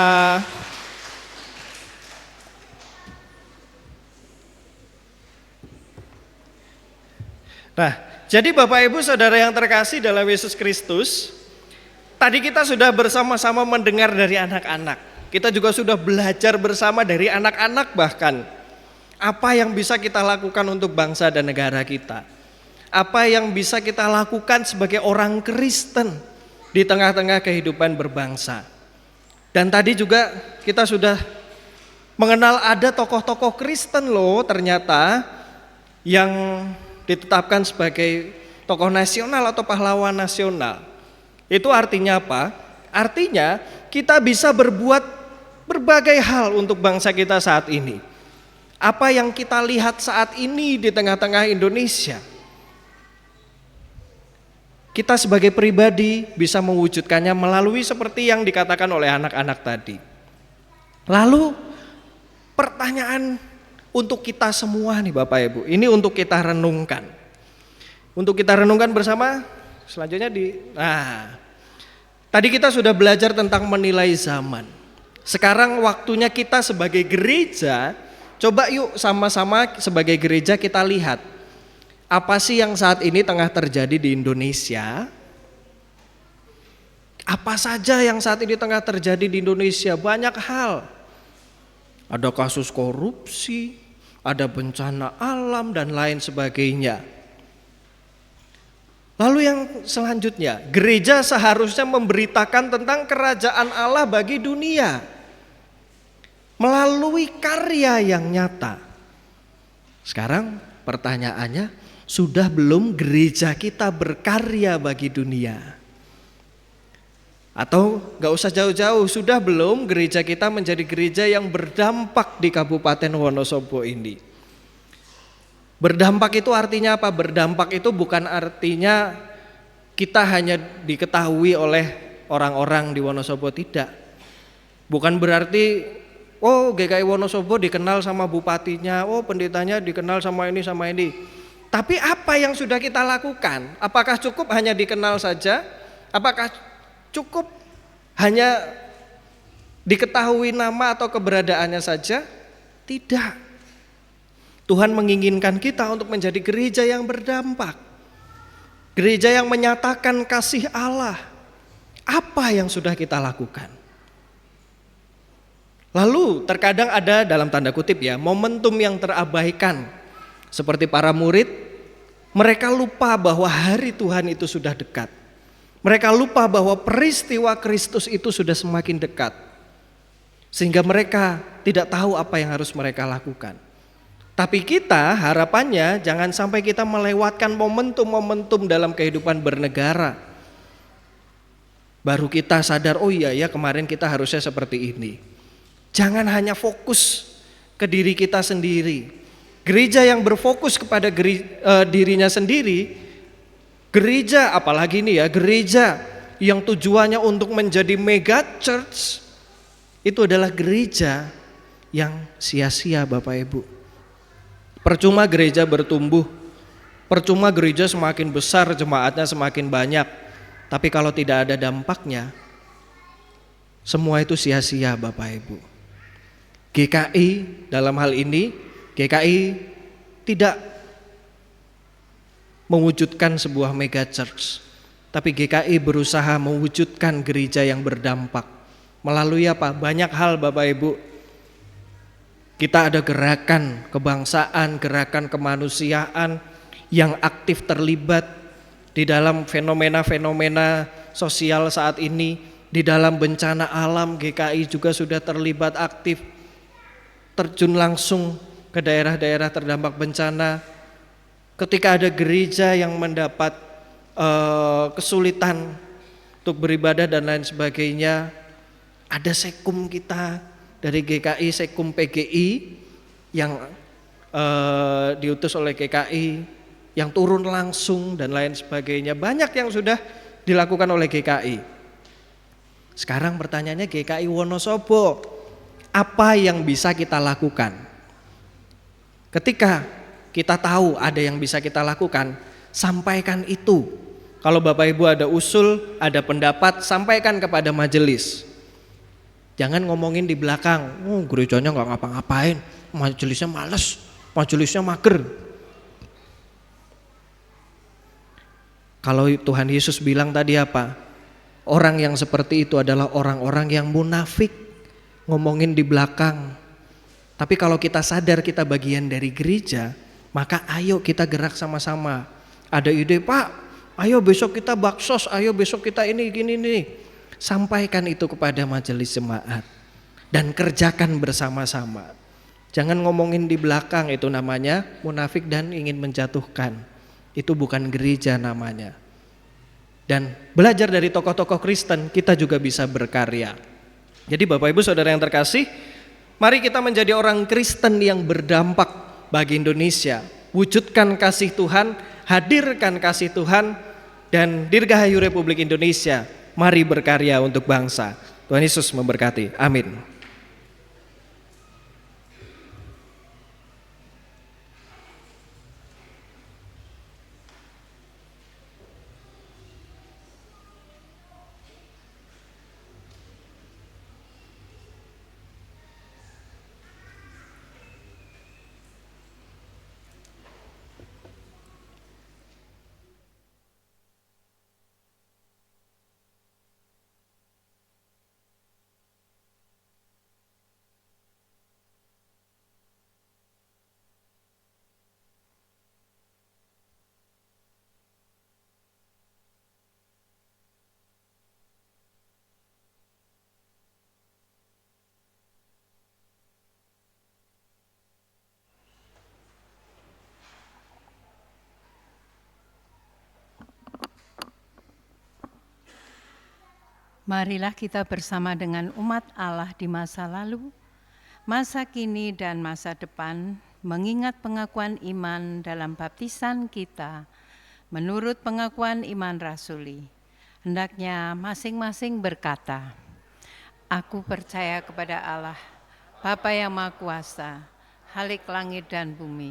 Nah, jadi Bapak Ibu Saudara yang terkasih dalam Yesus Kristus, tadi kita sudah bersama-sama mendengar dari anak-anak. Kita juga sudah belajar bersama dari anak-anak bahkan. Apa yang bisa kita lakukan untuk bangsa dan negara kita. Apa yang bisa kita lakukan sebagai orang Kristen di tengah-tengah kehidupan berbangsa. Dan tadi juga kita sudah mengenal ada tokoh-tokoh Kristen loh ternyata yang ditetapkan sebagai tokoh nasional atau pahlawan nasional. Itu artinya apa? Artinya kita bisa berbuat berbagai hal untuk bangsa kita saat ini. Apa yang kita lihat saat ini di tengah-tengah Indonesia, kita sebagai pribadi bisa mewujudkannya melalui seperti yang dikatakan oleh anak-anak tadi. Lalu pertanyaan untuk kita semua nih Bapak Ibu, ini untuk kita renungkan. Untuk kita renungkan bersama, selanjutnya tadi kita sudah belajar tentang menilai zaman. Sekarang waktunya kita sebagai gereja, coba yuk sama-sama sebagai gereja kita lihat. Apa sih yang saat ini tengah terjadi di Indonesia? Apa saja yang saat ini tengah terjadi di Indonesia? Banyak hal. Ada kasus korupsi, ada bencana alam dan lain sebagainya. Lalu yang selanjutnya, gereja seharusnya memberitakan tentang kerajaan Allah bagi dunia melalui karya yang nyata. Sekarang pertanyaannya, sudah belum gereja kita berkarya bagi dunia? Atau gak usah jauh-jauh, sudah belum gereja kita menjadi gereja yang berdampak di Kabupaten Wonosobo ini? Berdampak itu artinya apa? Berdampak itu bukan artinya kita hanya diketahui oleh orang-orang di Wonosobo, tidak. Bukan berarti GKI Wonosobo dikenal sama bupatinya, pendetanya dikenal sama ini sama ini. Tapi apa yang sudah kita lakukan? Apakah cukup hanya dikenal saja? Apakah cukup hanya diketahui nama atau keberadaannya saja? Tidak. Tuhan menginginkan kita untuk menjadi gereja yang berdampak. Gereja yang menyatakan kasih Allah. Apa yang sudah kita lakukan? Lalu terkadang ada dalam tanda kutip ya, momentum yang terabaikan. Seperti para murid, mereka lupa bahwa hari Tuhan itu sudah dekat. Mereka lupa bahwa peristiwa Kristus itu sudah semakin dekat. Sehingga mereka tidak tahu apa yang harus mereka lakukan. Tapi kita harapannya jangan sampai kita melewatkan momentum-momentum dalam kehidupan bernegara. Baru kita sadar, oh iya ya kemarin kita harusnya seperti ini. Jangan hanya fokus ke diri kita sendiri. Gereja yang berfokus kepada dirinya sendiri, gereja apalagi ini ya, gereja yang tujuannya untuk menjadi mega church, itu adalah gereja yang sia-sia Bapak Ibu. Percuma gereja bertumbuh, percuma gereja semakin besar, jemaatnya semakin banyak, tapi kalau tidak ada dampaknya, semua itu sia-sia Bapak Ibu. GKI dalam hal ini, GKI tidak mewujudkan sebuah mega church, tapi GKI berusaha mewujudkan gereja yang berdampak. Melalui apa? Banyak hal Bapak Ibu. Kita ada gerakan kebangsaan, gerakan kemanusiaan yang aktif terlibat di dalam fenomena-fenomena sosial saat ini. Di dalam bencana alam GKI juga sudah terlibat aktif, terjun langsung ke daerah-daerah terdampak bencana. Ketika ada gereja yang mendapat kesulitan untuk beribadah dan lain sebagainya, ada sekum kita dari GKI, sekum PGI yang diutus oleh GKI, yang turun langsung dan lain sebagainya. Banyak yang sudah dilakukan oleh GKI. Sekarang pertanyaannya, GKI Wonosobo, apa yang bisa kita lakukan? Ketika kita tahu ada yang bisa kita lakukan, sampaikan itu. Kalau Bapak Ibu ada usul, ada pendapat, sampaikan kepada majelis. Jangan ngomongin di belakang, gerejanya nggak ngapa-ngapain, majelisnya males, majelisnya mager. Kalau Tuhan Yesus bilang tadi apa? Orang yang seperti itu adalah orang-orang yang munafik, ngomongin di belakang. Tapi kalau kita sadar kita bagian dari gereja, maka ayo kita gerak sama-sama. Ada ide, Pak, ayo besok kita baksos, ayo besok kita ini gini nih. Sampaikan itu kepada majelis jemaat dan kerjakan bersama-sama. Jangan ngomongin di belakang, itu namanya munafik dan ingin menjatuhkan. Itu bukan gereja namanya. Dan belajar dari tokoh-tokoh Kristen, kita juga bisa berkarya. Jadi Bapak Ibu Saudara yang terkasih, mari kita menjadi orang Kristen yang berdampak bagi Indonesia. Wujudkan kasih Tuhan, hadirkan kasih Tuhan, dan Dirgahayu Republik Indonesia. Mari berkarya untuk bangsa. Tuhan Yesus memberkati. Amin. Marilah kita bersama dengan umat Allah di masa lalu, masa kini dan masa depan, mengingat pengakuan iman dalam baptisan kita, menurut pengakuan iman rasuli. Hendaknya masing-masing berkata, aku percaya kepada Allah, Bapa yang Maha Kuasa, Khalik langit dan bumi,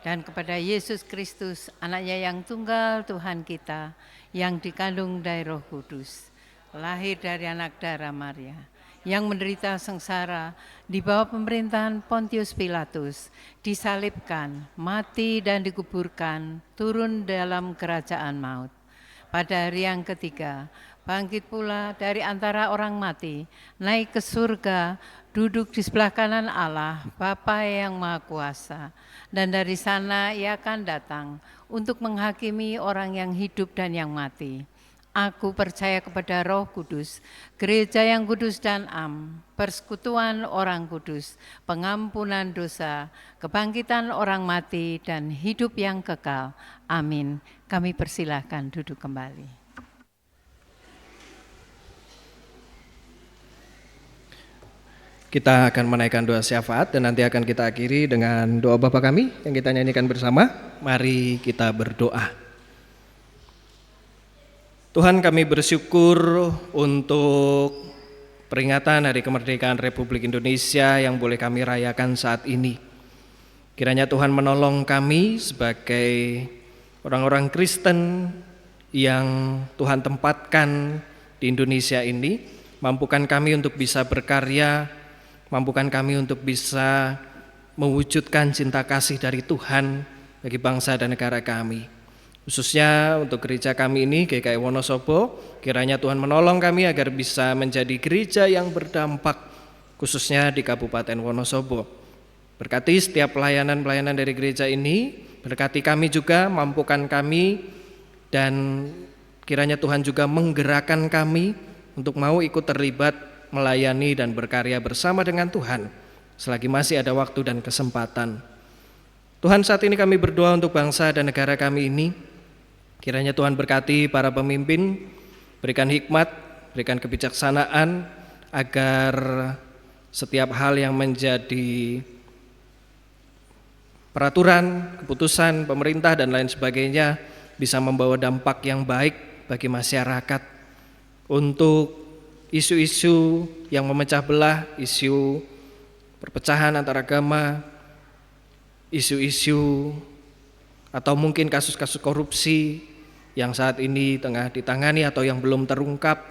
dan kepada Yesus Kristus, anaknya yang tunggal Tuhan kita, yang dikandung dari Roh Kudus, lahir dari anak darah Maria, yang menderita sengsara di bawah pemerintahan Pontius Pilatus, disalibkan, mati dan dikuburkan, turun dalam kerajaan maut. Pada hari yang ketiga, bangkit pula dari antara orang mati, naik ke surga, duduk di sebelah kanan Allah, Bapa yang Maha Kuasa. Dan dari sana ia akan datang untuk menghakimi orang yang hidup dan yang mati. Aku percaya kepada Roh Kudus, gereja yang kudus dan am, persekutuan orang kudus, pengampunan dosa, kebangkitan orang mati, dan hidup yang kekal. Amin. Kami persilahkan duduk kembali. Kita akan menaikkan doa syafaat dan nanti akan kita akhiri dengan doa Bapa kami yang kita nyanyikan bersama. Mari kita berdoa. Tuhan, kami bersyukur untuk peringatan Hari Kemerdekaan Republik Indonesia yang boleh kami rayakan saat ini. Kiranya Tuhan menolong kami sebagai orang-orang Kristen yang Tuhan tempatkan di Indonesia ini, mampukan kami untuk bisa berkarya, mampukan kami untuk bisa mewujudkan cinta kasih dari Tuhan bagi bangsa dan negara kami. Khususnya untuk gereja kami ini, GKI Wonosobo, kiranya Tuhan menolong kami agar bisa menjadi gereja yang berdampak, khususnya di Kabupaten Wonosobo. Berkati setiap pelayanan-pelayanan dari gereja ini, berkati kami juga, mampukan kami, dan kiranya Tuhan juga menggerakkan kami untuk mau ikut terlibat, melayani dan berkarya bersama dengan Tuhan selagi masih ada waktu dan kesempatan. Tuhan, saat ini kami berdoa untuk bangsa dan negara kami ini. Kiranya Tuhan berkati para pemimpin, berikan hikmat, berikan kebijaksanaan agar setiap hal yang menjadi peraturan, keputusan pemerintah dan lain sebagainya bisa membawa dampak yang baik bagi masyarakat. Untuk isu-isu yang memecah belah, isu perpecahan antar agama, isu-isu atau mungkin kasus-kasus korupsi yang saat ini tengah ditangani atau yang belum terungkap,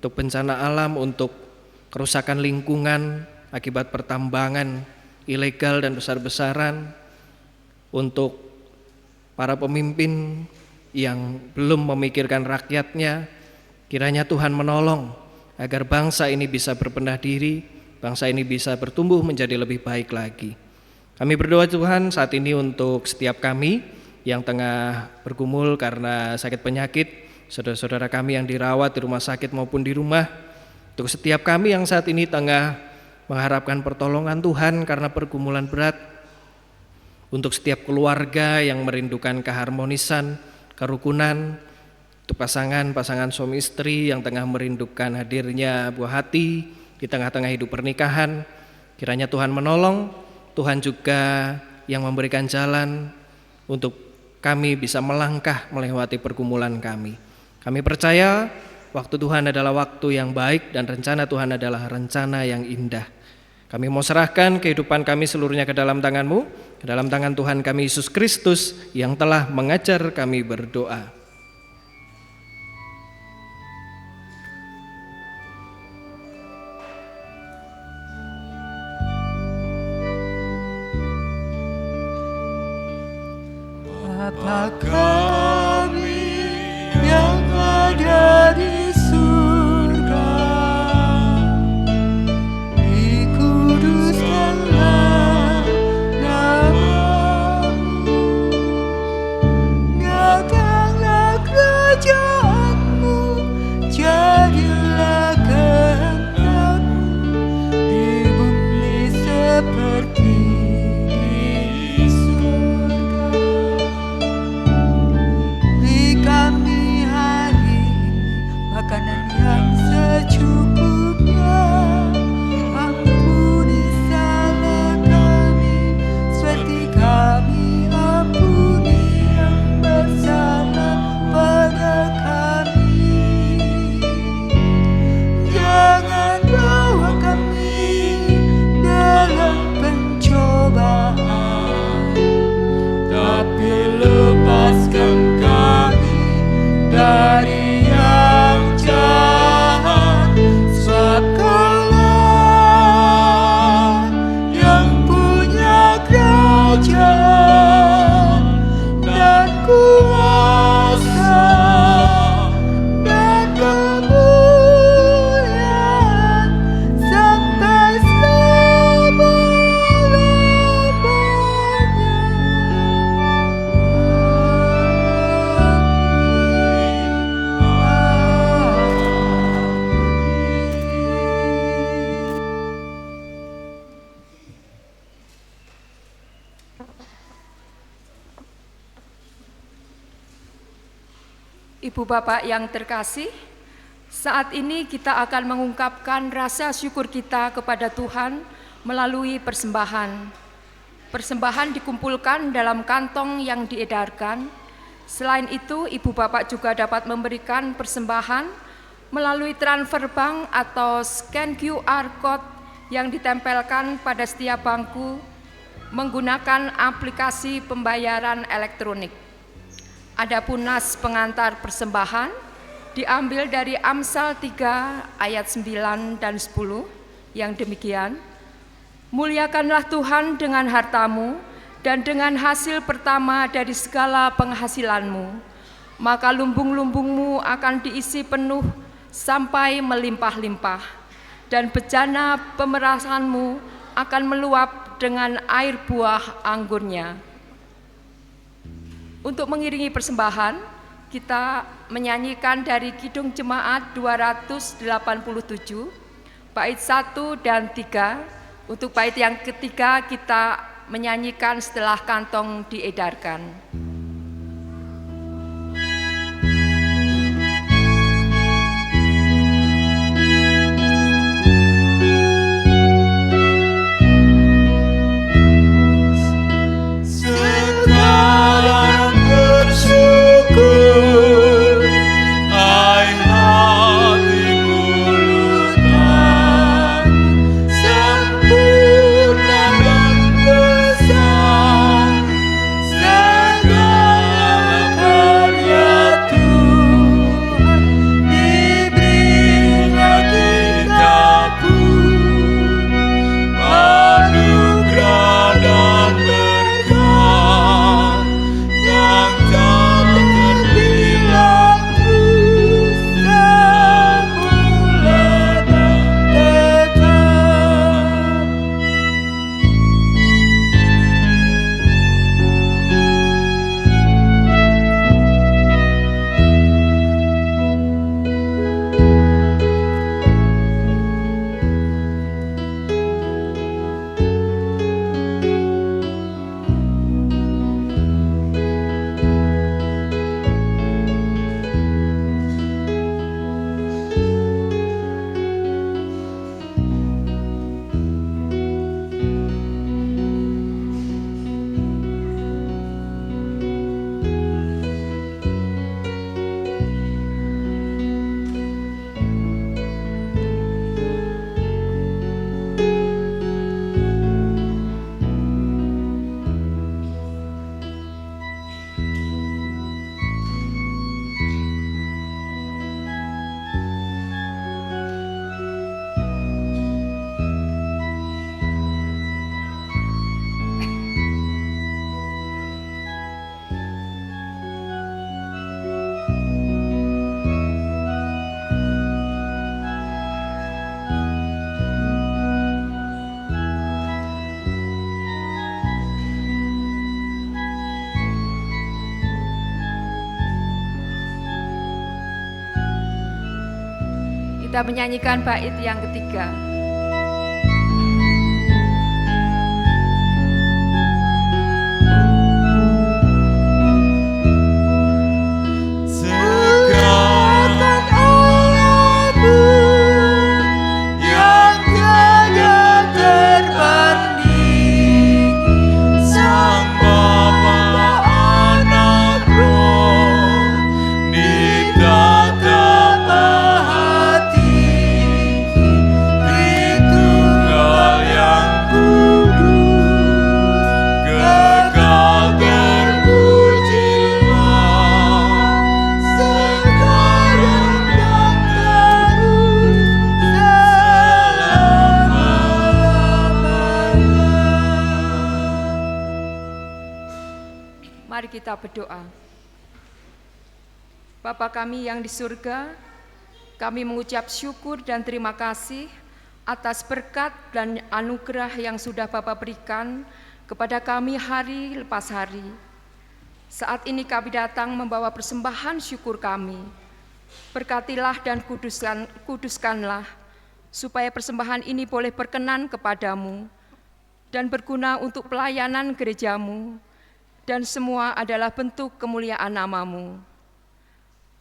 untuk bencana alam, untuk kerusakan lingkungan akibat pertambangan ilegal dan besar-besaran, untuk para pemimpin yang belum memikirkan rakyatnya. Kiranya Tuhan menolong agar bangsa ini bisa berbenah diri, bangsa ini bisa bertumbuh menjadi lebih baik lagi. Kami berdoa Tuhan saat ini untuk setiap kami yang tengah bergumul karena sakit penyakit, saudara-saudara kami yang dirawat di rumah sakit maupun di rumah, untuk setiap kami yang saat ini tengah mengharapkan pertolongan Tuhan karena pergumulan berat, untuk setiap keluarga yang merindukan keharmonisan, kerukunan, untuk pasangan suami istri yang tengah merindukan hadirnya buah hati di tengah-tengah hidup pernikahan. Kiranya Tuhan menolong, Tuhan juga yang memberikan jalan untuk kami bisa melangkah melewati pergumulan kami. Kami percaya waktu Tuhan adalah waktu yang baik dan rencana Tuhan adalah rencana yang indah. Kami mau serahkan kehidupan kami seluruhnya ke dalam tangan-Mu, ke dalam tangan Tuhan kami Yesus Kristus yang telah mengajar kami berdoa. Bapa kami yang ada di surga, dikuduskanlah nama-Mu, datanglah kerajaan-Mu, jadilah kehendak-Mu di bumi seperti di surga. Kami hari ini makanan yang secukupnya, ampuni salah kami seperti kami ampuni yang bersalah pada kami. Jangan bawa kami dalam pencobaan, tapi lepaskan kami dari yang jahat, sebab Kaulah yang punya kerajaan dan kuasa dan kemuliaan sampai Ibu Bapak yang terkasih, saat ini kita akan mengungkapkan rasa syukur kita kepada Tuhan melalui persembahan. Persembahan dikumpulkan dalam kantong yang diedarkan. Selain itu, Ibu Bapak juga dapat memberikan persembahan melalui transfer bank atau scan QR code yang ditempelkan pada setiap bangku menggunakan aplikasi pembayaran elektronik. Adapun nas pengantar persembahan diambil dari Amsal 3 ayat 9 dan 10 yang demikian: muliakanlah Tuhan dengan hartamu dan dengan hasil pertama dari segala penghasilanmu, maka lumbung-lumbungmu akan diisi penuh sampai melimpah-limpah, dan bejana pemerasanmu akan meluap dengan air buah anggurnya. Untuk mengiringi persembahan, kita menyanyikan dari Kidung Jemaat 287, bait 1 dan 3. Untuk bait yang ketiga kita menyanyikan setelah kantong diedarkan. Sekarang bersyukur, hai hati mulutan, sempurna dan besar segala karya Tuhan, diberinya kita pun anugerah dan berkat yang tak terbilang, terus semula dan tetap. Kita menyanyikan bait yang ketiga. Segala Allahmu yang tiada terbanding, Sang Bapa Anak Roh di tatap hati, Tritunggal yang kudus, kekal terpujilah, sekarang dan terus selama-lamanya. Mari kita berdoa. Bapa kami yang di surga, kami mengucap syukur dan terima kasih atas berkat dan anugerah yang sudah Bapa berikan kepada kami hari lepas hari. Saat ini kami datang membawa persembahan syukur kami. Berkatilah dan kuduskanlah, supaya persembahan ini boleh berkenan kepadamu dan berguna untuk pelayanan gerejamu, dan semua adalah bentuk kemuliaan namamu.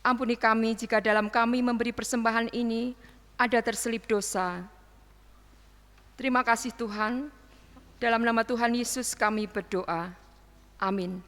Ampuni kami jika dalam kami memberi persembahan ini ada terselip dosa. Terima kasih Tuhan, dalam nama Tuhan Yesus kami berdoa. Amin.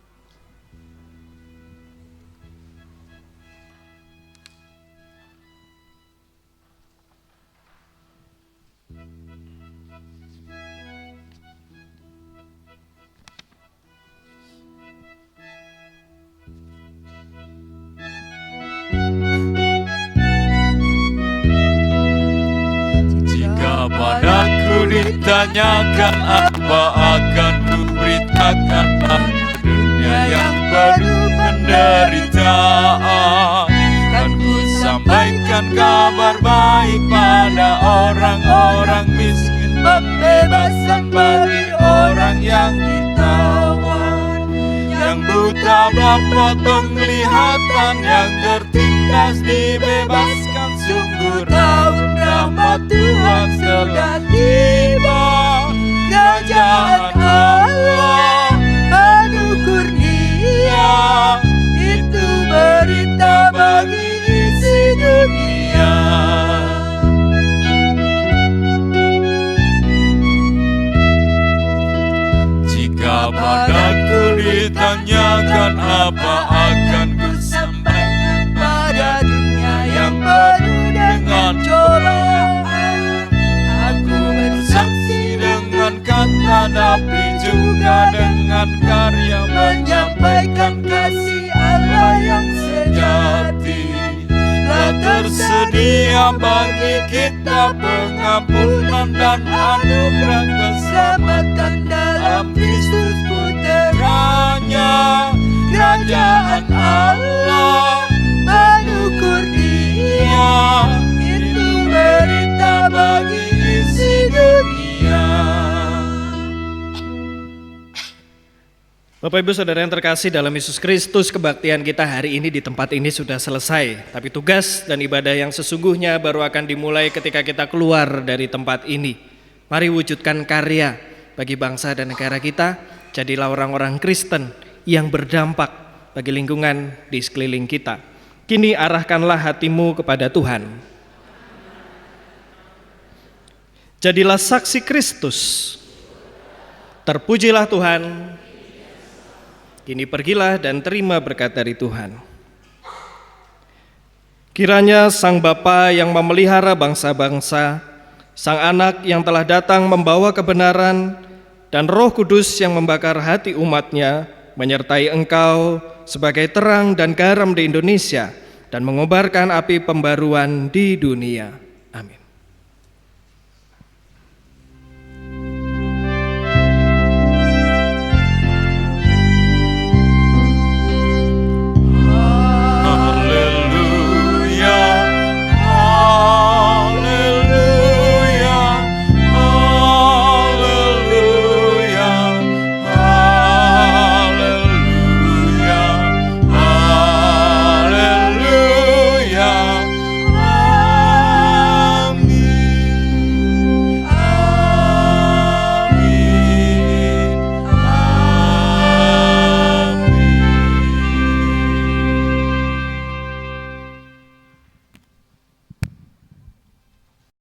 Jika padaku ditanyakan apa akan kuberitakan dunia yang penuh penderitaan, kan ku sampaikan kabar baik pada orang-orang miskin, pembebasan bagi orang yang ditawan, yang buta dapat penglihatan, yang tertindas dibebaskan. Sungguh tahun rahmat Tuhan telah tiba. Kerajaan Allah penuh kurnia, itu berita bagi isi dunia. Jika padaku ditanyakan apa akan ku sampaikan pada dunia yang penuh dengan cobaan, aku bersaksi dengan kata, tapi juga dengan karya, menyampaikan kasih Allah yang sejati. Telah tersedia bagi kita pengampunan dan anugerah keselamatan dalam Kristus Putranya. Kerajaan Allah penuh kurnia, itu berita bagi isi dunia. Bapak Ibu Saudara yang terkasih dalam Yesus Kristus, kebaktian kita hari ini di tempat ini sudah selesai. Tapi tugas dan ibadah yang sesungguhnya baru akan dimulai ketika kita keluar dari tempat ini. Mari wujudkan karya bagi bangsa dan negara kita. Jadilah orang-orang Kristen yang berdampak bagi lingkungan di sekeliling kita. Kini arahkanlah hatimu kepada Tuhan. Jadilah saksi Kristus. Terpujilah Tuhan. Kini pergilah dan terima berkat dari Tuhan. Kiranya Sang Bapa yang memelihara bangsa-bangsa, Sang Anak yang telah datang membawa kebenaran, dan Roh Kudus yang membakar hati umatnya, menyertai engkau sebagai terang dan garam di Indonesia, dan mengobarkan api pembaruan di dunia. Amin.